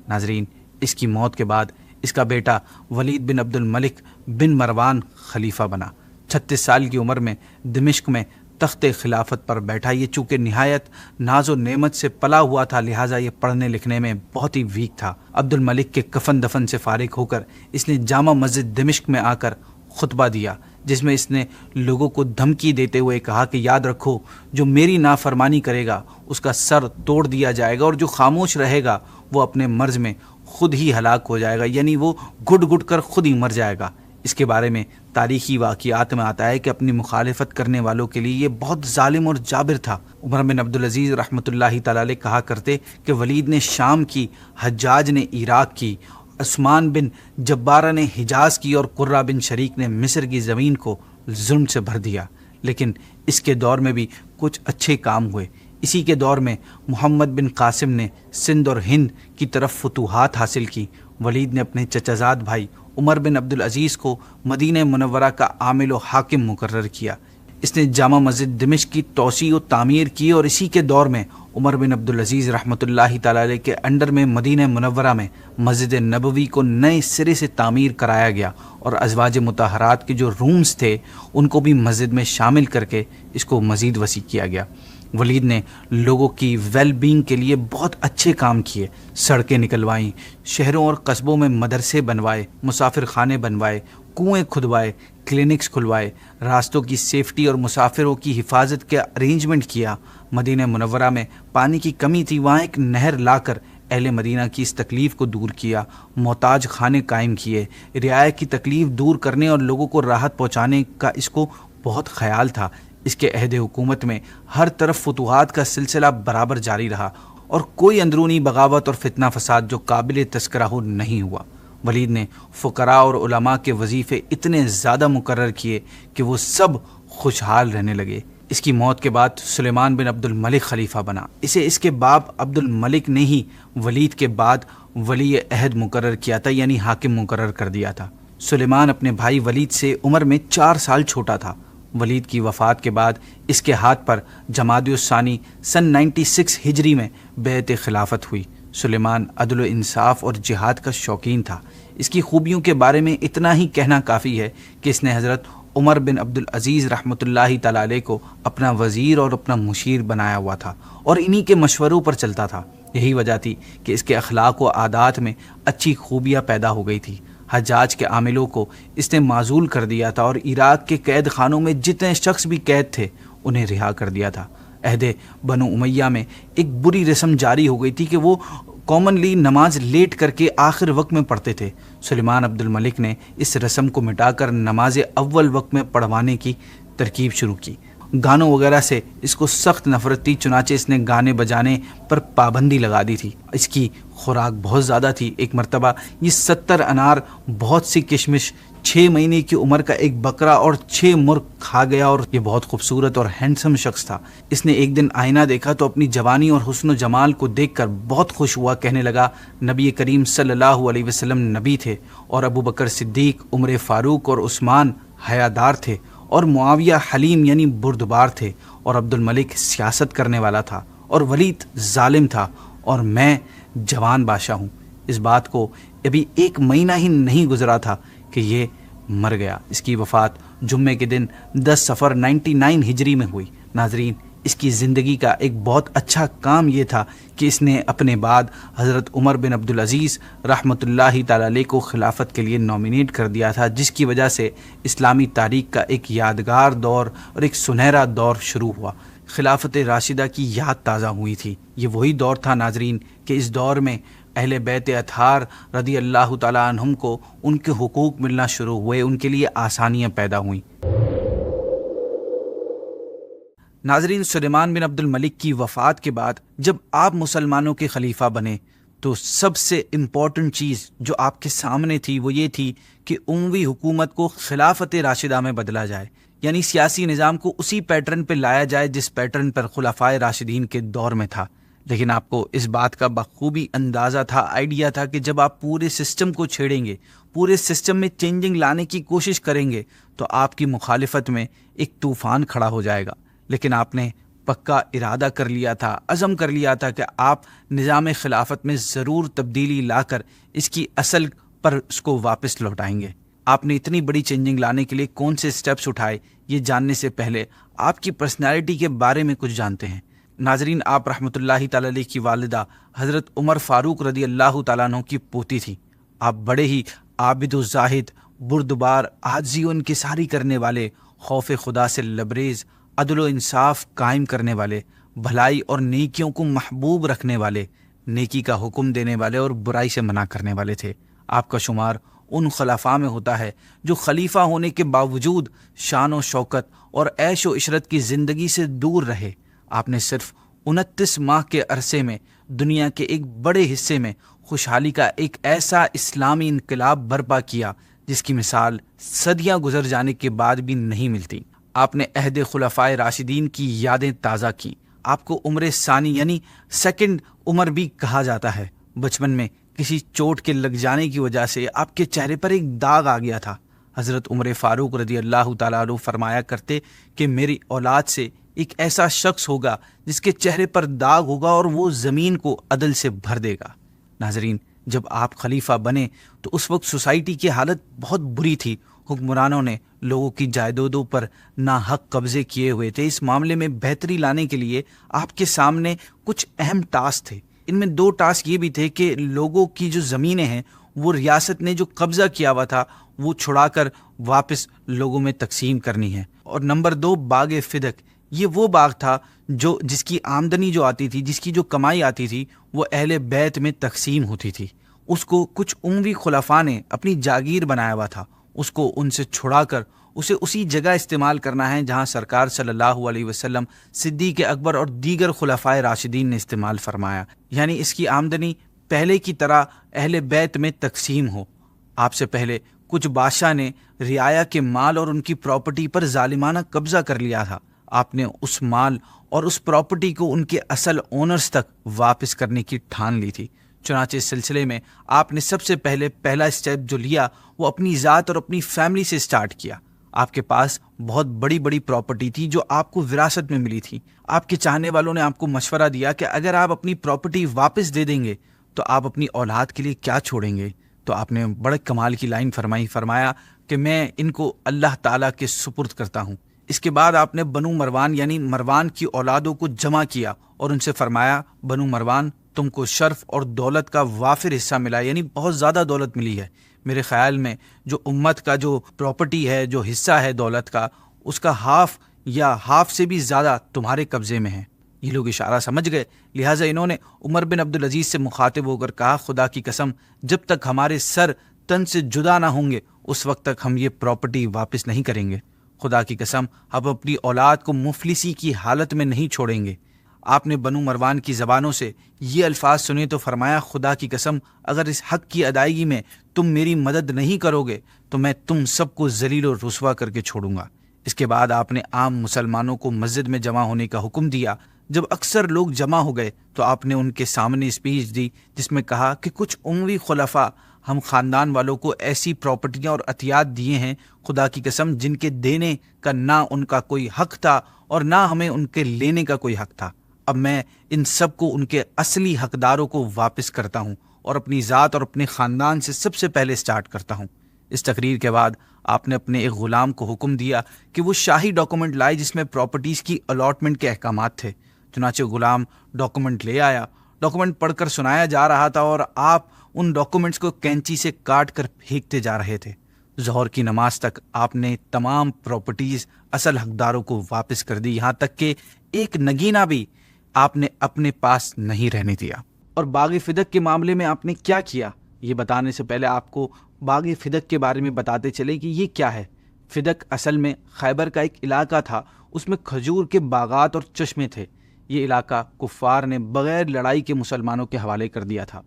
ناظرین، اس کی موت کے بعد اس کا بیٹا ولید بن عبد الملک بن مروان خلیفہ بنا۔ 36 سال کی عمر میں دمشق میں تخت خلافت پر بیٹھا۔ یہ چونکہ نہایت ناز و نعمت سے پلا ہوا تھا، لہٰذا یہ پڑھنے لکھنے میں بہت ہی ویک تھا۔ عبد الملک کے کفن دفن سے فارغ ہو کر اس نے جامع مسجد دمشق میں آ کر خطبہ دیا، جس میں اس نے لوگوں کو دھمکی دیتے ہوئے کہا کہ یاد رکھو، جو میری نافرمانی کرے گا اس کا سر توڑ دیا جائے گا، اور جو خاموش رہے گا وہ اپنے مرض میں خود ہی ہلاک ہو جائے گا، یعنی وہ گھٹ گھٹ کر خود ہی مر جائے گا۔ اس کے بارے میں تاریخی واقعات میں آتا ہے کہ اپنی مخالفت کرنے والوں کے لیے یہ بہت ظالم اور جابر تھا۔ عمر بن عبدالعزیز رحمۃ اللہ تعالی علیہ کہا کرتے کہ ولید نے شام کی، حجاج نے عراق کی، عثمان بن جبارہ نے حجاز کی، اور قرہ بن شریک نے مصر کی زمین کو ظلم سے بھر دیا۔ لیکن اس کے دور میں بھی کچھ اچھے کام ہوئے۔ اسی کے دور میں محمد بن قاسم نے سندھ اور ہند کی طرف فتوحات حاصل کی۔ ولید نے اپنے چچازاد بھائی عمر بن عبدالعزیز کو مدینہ منورہ کا عامل و حاکم مقرر کیا۔ اس نے جامع مسجد دمشق کی توسیع و تعمیر کی، اور اسی کے دور میں عمر بن عبدالعزیز رحمۃ اللہ تعالی علیہ کے انڈر میں مدینہ منورہ میں مسجد نبوی کو نئے سرے سے تعمیر کرایا گیا، اور ازواج مطہرات کے جو رومز تھے ان کو بھی مسجد میں شامل کر کے اس کو مزید وسیع کیا گیا۔ ولید نے لوگوں کی ویل بینگ کے لیے بہت اچھے کام کیے، سڑکیں نکلوائیں، شہروں اور قصبوں میں مدرسے بنوائے، مسافر خانے بنوائے، کنویں کھدوائے، کلینکس کھلوائے، راستوں کی سیفٹی اور مسافروں کی حفاظت کا ارینجمنٹ کیا۔ مدینہ منورہ میں پانی کی کمی تھی، وہاں ایک نہر لا کر اہل مدینہ کی اس تکلیف کو دور کیا، محتاج خانے قائم کیے، رعایا کی تکلیف دور کرنے اور لوگوں کو راحت پہنچانے کا اس کو بہت خیال تھا۔ اس کے عہد حکومت میں ہر طرف فتوحات کا سلسلہ برابر جاری رہا، اور کوئی اندرونی بغاوت اور فتنہ فساد جو قابل تذکرہ ہو نہیں ہوا۔ ولید نے فقراء اور علماء کے وظیفے اتنے زیادہ مقرر کیے کہ وہ سب خوشحال رہنے لگے۔ اس کی موت کے بعد سلیمان بن عبد الملک خلیفہ بنا۔ اسے اس کے باپ عبد الملک نے ہی ولید کے بعد ولی عہد مقرر کیا تھا، یعنی حاکم مقرر کر دیا تھا۔ سلیمان اپنے بھائی ولید سے عمر میں 4 سال چھوٹا تھا۔ ولید کی وفات کے بعد اس کے ہاتھ پر جمادی الثانی سن 96 ہجری میں بیعت خلافت ہوئی۔ سلیمان عدل و انصاف اور جہاد کا شوقین تھا۔ اس کی خوبیوں کے بارے میں اتنا ہی کہنا کافی ہے کہ اس نے حضرت عمر بن عبدالعزیز رحمۃ اللہ تعالی علیہ کو اپنا وزیر اور اپنا مشیر بنایا ہوا تھا، اور انہی کے مشوروں پر چلتا تھا۔ یہی وجہ تھی کہ اس کے اخلاق و عادات میں اچھی خوبیاں پیدا ہو گئی تھی۔ حجاج کے عاملوں کو اس نے معزول کر دیا تھا، اور عراق کے قید خانوں میں جتنے شخص بھی قید تھے انہیں رہا کر دیا تھا۔ عہد بنو امیہ میں ایک بری رسم جاری ہو گئی تھی کہ وہ کامنلی نماز لیٹ کر کے آخر وقت میں پڑھتے تھے۔ سلیمان عبد الملک نے اس رسم کو مٹا کر نماز اول وقت میں پڑھوانے کی ترکیب شروع کی۔ گانوں وغیرہ سے اس کو سخت نفرت تھی، چنانچہ اس نے گانے بجانے پر پابندی لگا دی تھی۔ اس کی خوراک بہت زیادہ تھی۔ ایک مرتبہ یہ 70 انار، بہت سی کشمش، 6 مہینے کی عمر کا ایک بکرا اور 6 مرغ کھا گیا، اور یہ بہت خوبصورت اور ہینڈسم شخص تھا۔ اس نے ایک دن آئینہ دیکھا تو اپنی جوانی اور حسن و جمال کو دیکھ کر بہت خوش ہوا، کہنے لگا نبی کریم صلی اللہ علیہ وسلم نبی تھے، اور ابو بکر صدیق، عمر فاروق اور عثمان حیادار تھے، اور معاویہ حلیم یعنی بردبار تھے، اور عبد الملک سیاست کرنے والا تھا، اور ولید ظالم تھا، اور میں جوان بادشاہ ہوں۔ اس بات کو ابھی 1 مہینہ ہی نہیں گزرا تھا کہ یہ مر گیا۔ اس کی وفات جمعے کے دن 10 صفر 99 ہجری میں ہوئی۔ ناظرین، اس کی زندگی کا ایک بہت اچھا کام یہ تھا کہ اس نے اپنے بعد حضرت عمر بن عبدالعزیز رحمۃ اللہ تعالی علیہ کو خلافت کے لیے نامینیٹ کر دیا تھا، جس کی وجہ سے اسلامی تاریخ کا ایک یادگار دور اور ایک سنہرا دور شروع ہوا۔ خلافت راشدہ کی یاد تازہ ہوئی تھی۔ یہ وہی دور تھا ناظرین کہ اس دور میں اہل بیت اطہار رضی اللہ تعالیٰ عنہم کو ان کے حقوق ملنا شروع ہوئے، ان کے لیے آسانیاں پیدا ہوئیں۔ ناظرین، سلیمان بن عبد الملک کی وفات کے بعد جب آپ مسلمانوں کے خلیفہ بنے تو سب سے امپورٹنٹ چیز جو آپ کے سامنے تھی وہ یہ تھی کہ اموی حکومت کو خلافت راشدہ میں بدلا جائے، یعنی سیاسی نظام کو اسی پیٹرن پہ لایا جائے جس پیٹرن پر خلفائے راشدین کے دور میں تھا۔ لیکن آپ کو اس بات کا بخوبی اندازہ تھا، آئیڈیا تھا کہ جب آپ پورے سسٹم کو چھیڑیں گے، پورے سسٹم میں چینجنگ لانے کی کوشش کریں گے تو آپ کی مخالفت میں ایک طوفان کھڑا ہو جائے گا۔ لیکن آپ نے پکا ارادہ کر لیا تھا، عزم کر لیا تھا کہ آپ نظام خلافت میں ضرور تبدیلی لا کر اس کی اصل پر اس کو واپس لوٹائیں گے۔ آپ نے اتنی بڑی چینجنگ لانے کے لیے کون سے سٹیپس اٹھائے، یہ جاننے سے پہلے آپ کی پرسنالٹی کے بارے میں کچھ جانتے ہیں۔ ناظرین، آپ رحمۃ اللہ تعالی علیہ کی والدہ حضرت عمر فاروق رضی اللہ تعالیٰ عنہ کی پوتی تھی۔ آپ بڑے ہی عابد و زاہد، بردبار، عاجزی و انکساری کرنے والے، خوف خدا سے لبریز، عدل و انصاف قائم کرنے والے، بھلائی اور نیکیوں کو محبوب رکھنے والے، نیکی کا حکم دینے والے اور برائی سے منع کرنے والے تھے۔ آپ کا شمار ان خلفاء میں ہوتا ہے جو خلیفہ ہونے کے باوجود شان و شوکت اور عیش و عشرت کی زندگی سے دور رہے۔ آپ نے صرف 29 ماہ کے عرصے میں دنیا کے ایک بڑے حصے میں خوشحالی کا ایک ایسا اسلامی انقلاب برپا کیا جس کی مثال صدیاں گزر جانے کے بعد بھی نہیں ملتی۔ آپ نے عہد خلفائے راشدین کی یادیں تازہ کی۔ آپ کو عمر ثانی یعنی سیکنڈ عمر بھی کہا جاتا ہے۔ بچپن میں کسی چوٹ کے لگ جانے کی وجہ سے آپ کے چہرے پر ایک داغ آ گیا تھا۔ حضرت عمر فاروق رضی اللہ تعالیٰ عنہ فرمایا کرتے کہ میری اولاد سے ایک ایسا شخص ہوگا جس کے چہرے پر داغ ہوگا اور وہ زمین کو عدل سے بھر دے گا۔ ناظرین، جب آپ خلیفہ بنے تو اس وقت سوسائٹی کی حالت بہت بری تھی۔ حکمرانوں نے لوگوں کی جائیدادوں پر ناحق قبضے کیے ہوئے تھے۔ اس معاملے میں بہتری لانے کے لیے آپ کے سامنے کچھ اہم ٹاسک تھے۔ ان میں 2 ٹاسک یہ بھی تھے کہ لوگوں کی جو زمینیں ہیں وہ ریاست نے جو قبضہ کیا ہوا تھا وہ چھڑا کر واپس لوگوں میں تقسیم کرنی ہے، اور نمبر 2 باغ فدق، یہ وہ باغ تھا جس کی آمدنی جو آتی تھی، جس کی جو کمائی آتی تھی وہ اہل بیت میں تقسیم ہوتی تھی۔ اس کو کچھ اموی خلفاء نے اپنی جاگیر بنایا ہوا تھا، اس کو ان سے چھڑا کر اسے اسی جگہ استعمال کرنا ہے جہاں سرکار صلی اللہ علیہ وسلم، صدیق اکبر اور دیگر خلفائے راشدین نے استعمال فرمایا، یعنی اس کی آمدنی پہلے کی طرح اہل بیت میں تقسیم ہو۔ آپ سے پہلے کچھ بادشاہ نے رعایا کے مال اور ان کی پراپرٹی پر ظالمانہ قبضہ کر لیا تھا۔ آپ نے اس مال اور اس پراپرٹی کو ان کے اصل اونرز تک واپس کرنے کی ٹھان لی تھی۔ چنانچہ اس سلسلے میں آپ نے سب سے پہلا اسٹیپ جو لیا وہ اپنی ذات اور اپنی فیملی سے سٹارٹ کیا۔ آپ کے پاس بہت بڑی پراپرٹی تھی جو آپ کو وراثت میں ملی تھی۔ آپ کے چاہنے والوں نے آپ کو مشورہ دیا کہ اگر آپ اپنی پراپرٹی واپس دے دیں گے تو آپ اپنی اولاد کے لیے کیا چھوڑیں گے؟ تو آپ نے بڑے کمال کی لائن فرمایا کہ میں ان کو اللہ تعالیٰ کے سپرد کرتا ہوں۔ اس کے بعد آپ نے بنو مروان یعنی مروان کی اولادوں کو جمع کیا اور ان سے فرمایا، بنو مروان، تم کو شرف اور دولت کا وافر حصہ ملا، یعنی بہت زیادہ دولت ملی ہے۔ میرے خیال میں جو امت کا جو پراپرٹی ہے، جو حصہ ہے دولت کا، اس کا ہاف سے بھی زیادہ تمہارے قبضے میں ہے۔ یہ لوگ اشارہ سمجھ گئے، لہٰذا انہوں نے عمر بن عبدالعزیز سے مخاطب ہو کر کہا، خدا کی قسم، جب تک ہمارے سر تن سے جدا نہ ہوں گے اس وقت تک ہم یہ پراپرٹی واپس نہیں کریں گے۔ خدا کی قسم، ہم اپنی اولاد کو مفلسی کی حالت میں نہیں چھوڑیں گے۔ آپ نے بنو مروان کی زبانوں سے یہ الفاظ سنے تو فرمایا خدا کی قسم اگر اس حق کی ادائیگی میں تم میری مدد نہیں کرو گے تو میں تم سب کو ذلیل و رسوا کر کے چھوڑوں گا۔ اس کے بعد آپ نے عام مسلمانوں کو مسجد میں جمع ہونے کا حکم دیا۔ جب اکثر لوگ جمع ہو گئے تو آپ نے ان کے سامنے اسپیچ دی جس میں کہا کہ کچھ اموی خلفاء ہم خاندان والوں کو ایسی پراپرٹیاں اور عطیات دیے ہیں خدا کی قسم جن کے دینے کا نہ ان کا کوئی حق تھا اور نہ ہمیں ان کے لینے کا کوئی حق تھا۔ اب میں ان سب کو ان کے اصلی حقداروں کو واپس کرتا ہوں اور اپنی ذات اور اپنے خاندان سے سب سے پہلے سٹارٹ کرتا ہوں۔ اس تقریر کے بعد آپ نے اپنے ایک غلام کو حکم دیا کہ وہ شاہی ڈاکومنٹ لائے جس میں پراپرٹیز کی الاٹمنٹ کے احکامات تھے۔ چنانچہ غلام ڈاکومنٹ لے آیا۔ ڈاکومنٹ پڑھ کر سنایا جا رہا تھا اور آپ ان ڈاکومنٹس کو کینچی سے کاٹ کر پھینکتے جا رہے تھے۔ ظہر کی نماز تک آپ نے تمام پراپرٹیز اصل حقداروں کو واپس کر دی، یہاں تک کہ ایک نگینہ بھی آپ نے اپنے پاس نہیں رہنے دیا۔ اور باغ فدق کے معاملے میں آپ نے کیا کیا، یہ بتانے سے پہلے آپ کو باغ فدق کے بارے میں بتاتے چلے کہ یہ کیا ہے۔ فدق اصل میں خیبر کا ایک علاقہ تھا، اس میں کھجور کے باغات اور چشمے تھے۔ یہ علاقہ کفار نے بغیر لڑائی کے مسلمانوں کے حوالے کر دیا تھا۔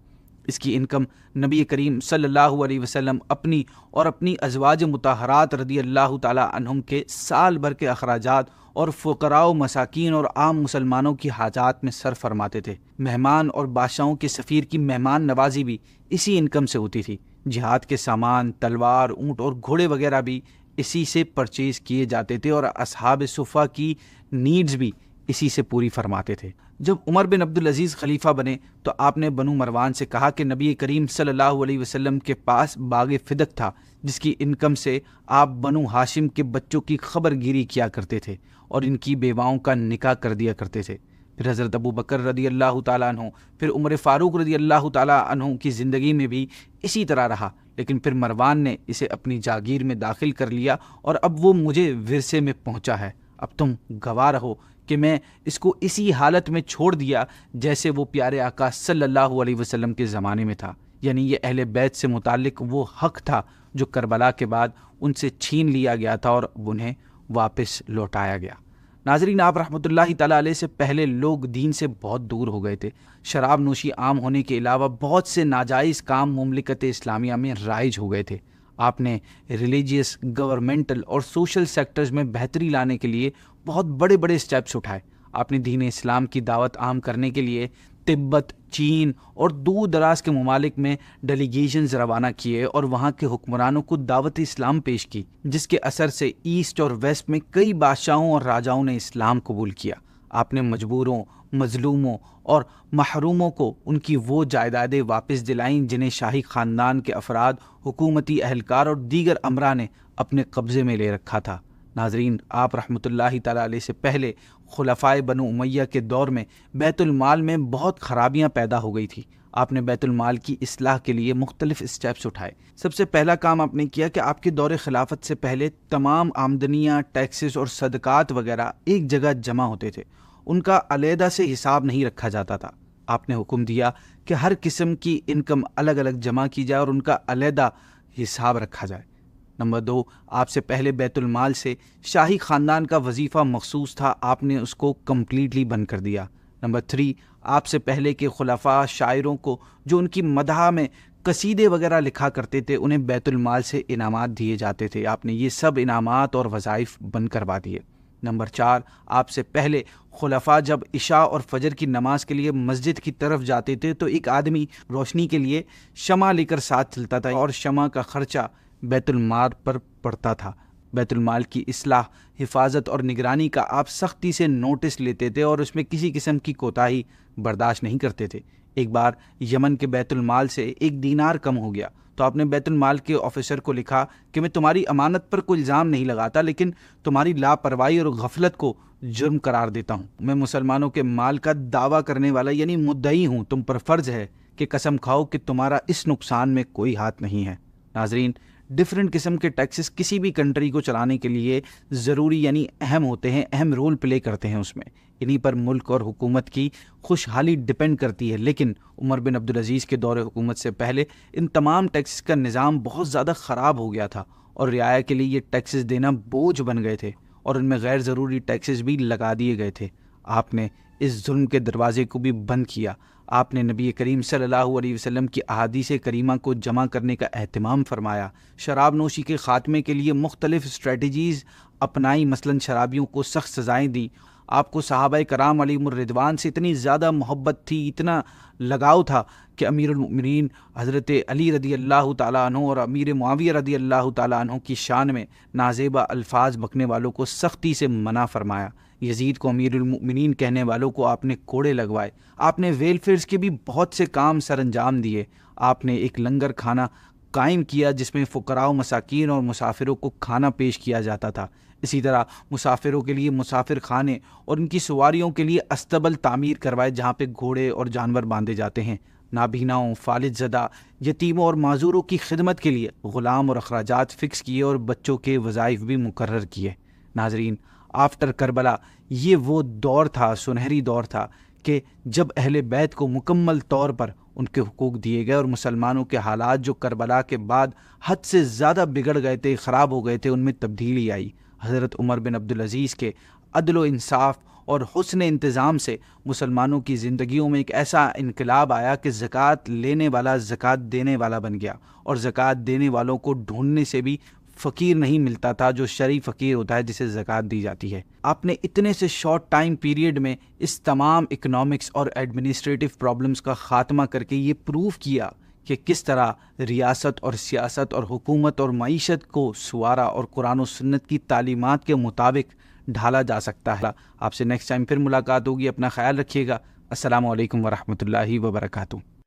اس کی انکم نبی کریم صلی اللہ علیہ وسلم اپنی اور اپنی ازواج مطہرات رضی اللہ تعالی عنہم کے سال بھر کے اخراجات اور فقراء و مساکین اور عام مسلمانوں کی حاجات میں صرف فرماتے تھے۔ مہمان اور بادشاہوں کے سفیر کی مہمان نوازی بھی اسی انکم سے ہوتی تھی۔ جہاد کے سامان، تلوار، اونٹ اور گھوڑے وغیرہ بھی اسی سے پرچیز کیے جاتے تھے اور اصحاب صفہ کی نیڈز بھی اسی سے پوری فرماتے تھے۔ جب عمر بن عبدالعزیز خلیفہ بنے تو آپ نے بنو مروان سے کہا کہ نبی کریم صلی اللہ علیہ وسلم کے پاس باغ فدق تھا جس کی انکم سے آپ بنو ہاشم کے بچوں کی خبر گیری کیا کرتے تھے اور ان کی بیواؤں کا نکاح کر دیا کرتے تھے۔ پھر حضرت ابو بکر رضی اللہ تعالیٰ عنہ، پھر عمر فاروق رضی اللہ تعالیٰ عنہ کی زندگی میں بھی اسی طرح رہا، لیکن پھر مروان نے اسے اپنی جاگیر میں داخل کر لیا اور اب وہ مجھے ورثے میں پہنچا ہے۔ اب تم گواہ رہو کہ میں اس کو اسی حالت میں چھوڑ دیا جیسے وہ پیارے آقا صلی اللہ علیہ وسلم کے زمانے میں تھا، یعنی یہ اہل بیت سے متعلق وہ حق تھا جو کربلا کے بعد ان سے چھین لیا گیا تھا اور انہیں واپس لوٹایا گیا۔ ناظرین، آپ رحمۃ اللہ تعالیٰ علیہ سے پہلے لوگ دین سے بہت دور ہو گئے تھے۔ شراب نوشی عام ہونے کے علاوہ بہت سے ناجائز کام مملکت اسلامیہ میں رائج ہو گئے تھے۔ آپ نے ریلیجیس، گورنمنٹل اور سوشل سیکٹرز میں بہتری لانے کے لیے بہت بڑے بڑے سٹیپس اٹھائے۔ آپ نے دین اسلام کی دعوت عام کرنے کے لیے تبت، چین اور دور دراز کے ممالک میں ڈیلیگیشنز روانہ کیے اور وہاں کے حکمرانوں کو دعوت اسلام پیش کی، جس کے اثر سے ایسٹ اور ویسٹ میں کئی بادشاہوں اور راجاؤں نے اسلام قبول کیا۔ آپ نے مجبوروں، مظلوموں اور محروموں کو ان کی وہ جائیدادیں واپس دلائیں جنہیں شاہی خاندان کے افراد، حکومتی اہلکار اور دیگر امراء نے اپنے قبضے میں لے رکھا تھا۔ ناظرین، آپ رحمۃ اللہ تعالیٰ علیہ سے پہلے خلفائے بنو امیہ کے دور میں بیت المال میں بہت خرابیاں پیدا ہو گئی تھی۔ آپ نے بیت المال کی اصلاح کے لیے مختلف اسٹیپس اٹھائے۔ سب سے پہلا کام آپ نے کیا کہ آپ کے دور خلافت سے پہلے تمام آمدنیاں، ٹیکسز اور صدقات وغیرہ ایک جگہ جمع ہوتے تھے، ان کا علیحدہ سے حساب نہیں رکھا جاتا تھا۔ آپ نے حکم دیا کہ ہر قسم کی انکم الگ الگ جمع کی جائے اور ان کا علیحدہ حساب رکھا جائے۔ نمبر 2، آپ سے پہلے بیت المال سے شاہی خاندان کا وظیفہ مخصوص تھا، آپ نے اس کو کمپلیٹلی بند کر دیا۔ نمبر 3، آپ سے پہلے کے خلفاء، شاعروں کو جو ان کی مدح میں قصیدے وغیرہ لکھا کرتے تھے انہیں بیت المال سے انعامات دیے جاتے تھے، آپ نے یہ سب انعامات اور وظائف بند کروا دیے۔ نمبر 4، آپ سے پہلے خلفاء جب عشاء اور فجر کی نماز کے لیے مسجد کی طرف جاتے تھے تو ایک آدمی روشنی کے لیے شمع لے کر ساتھ چلتا تھا اور شمع کا خرچہ بیت المال پر پڑتا تھا۔ بیت المال کی اصلاح، حفاظت اور نگرانی کا آپ سختی سے نوٹس لیتے تھے اور اس میں کسی قسم کی کوتاہی برداشت نہیں کرتے تھے۔ ایک بار یمن کے بیت المال سے 1 دینار کم ہو گیا تو آپ نے بیت المال کے آفیسر کو لکھا کہ میں تمہاری امانت پر کوئی الزام نہیں لگاتا، لیکن تمہاری لاپرواہی اور غفلت کو جرم قرار دیتا ہوں۔ میں مسلمانوں کے مال کا دعویٰ کرنے والا یعنی مدعی ہوں، تم پر فرض ہے کہ قسم کھاؤ کہ تمہارا اس نقصان میں کوئی ہاتھ نہیں ہے۔ ناظرین، ڈفرینٹ قسم کے ٹیکسز کسی بھی کنٹری کو چلانے کے لیے ضروری یعنی اہم ہوتے ہیں، اہم رول پلے کرتے ہیں، اس میں انہی پر ملک اور حکومت کی خوشحالی ڈپینڈ کرتی ہے۔ لیکن عمر بن عبدالعزیز کے دور حکومت سے پہلے ان تمام ٹیکسز کا نظام بہت زیادہ خراب ہو گیا تھا اور رعایا کے لیے یہ ٹیکسز دینا بوجھ بن گئے تھے اور ان میں غیر ضروری ٹیکسز بھی لگا دیے گئے تھے۔ آپ نے اس ظلم کے دروازے کو بھی بند کیا۔ آپ نے نبی کریم صلی اللہ علیہ وسلم کی احادیث کریمہ کو جمع کرنے کا اہتمام فرمایا، شراب نوشی کے خاتمے کے لیے مختلف اسٹریٹجیز اپنائی، مثلاً شرابیوں کو سخت سزائیں دیں۔ آپ کو صحابہ کرام علیہم الرضوان سے اتنی زیادہ محبت تھی، اتنا لگاؤ تھا کہ امیر المؤمنین حضرت علی رضی اللہ تعالیٰ عنہ اور امیر معاویہ رضی اللہ تعالیٰ عنہ کی شان میں نازیبہ الفاظ بکنے والوں کو سختی سے منع فرمایا۔ یزید کو امیر المؤمنین کہنے والوں کو آپ نے کوڑے لگوائے۔ آپ نے ویلفیئرز کے بھی بہت سے کام سر انجام دیے۔ آپ نے ایک لنگر کھانا قائم کیا جس میں فقراء و مساکین اور مسافروں کو کھانا پیش کیا جاتا تھا۔ اسی طرح مسافروں کے لیے مسافر خانے اور ان کی سواریوں کے لیے استبل تعمیر کروائے جہاں پہ گھوڑے اور جانور باندھے جاتے ہیں۔ نابیناؤں، فالج زدہ، یتیموں اور معذوروں کی خدمت کے لیے غلام اور اخراجات فکس کیے اور بچوں کے وظائف بھی مقرر کیے۔ ناظرین، آفٹر کربلا یہ وہ دور تھا، سنہری دور تھا کہ جب اہل بیت کو مکمل طور پر ان کے حقوق دیے گئے اور مسلمانوں کے حالات جو کربلا کے بعد حد سے زیادہ بگڑ گئے تھے، خراب ہو گئے تھے، ان میں تبدیلی آئی۔ حضرت عمر بن عبدالعزیز کے عدل و انصاف اور حسن انتظام سے مسلمانوں کی زندگیوں میں ایک ایسا انقلاب آیا کہ زکوٰۃ لینے والا زکوٰۃ دینے والا بن گیا، اور زکوٰۃ دینے والوں کو ڈھونڈنے سے بھی فقیر نہیں ملتا تھا جو شرعی فقیر ہوتا ہے جسے زکوٰۃ دی جاتی ہے۔ آپ نے اتنے سے شارٹ ٹائم پیریڈ میں اس تمام اکنامکس اور ایڈمنسٹریٹو پرابلمس کا خاتمہ کر کے یہ پروف کیا کہ کس طرح ریاست اور سیاست اور حکومت اور معیشت کو سوارا اور قرآن و سنت کی تعلیمات کے مطابق ڈھالا جا سکتا ہے۔ آپ سے نیکسٹ ٹائم پھر ملاقات ہوگی، اپنا خیال رکھیے گا۔ السلام علیکم ورحمۃ اللہ وبرکاتہ۔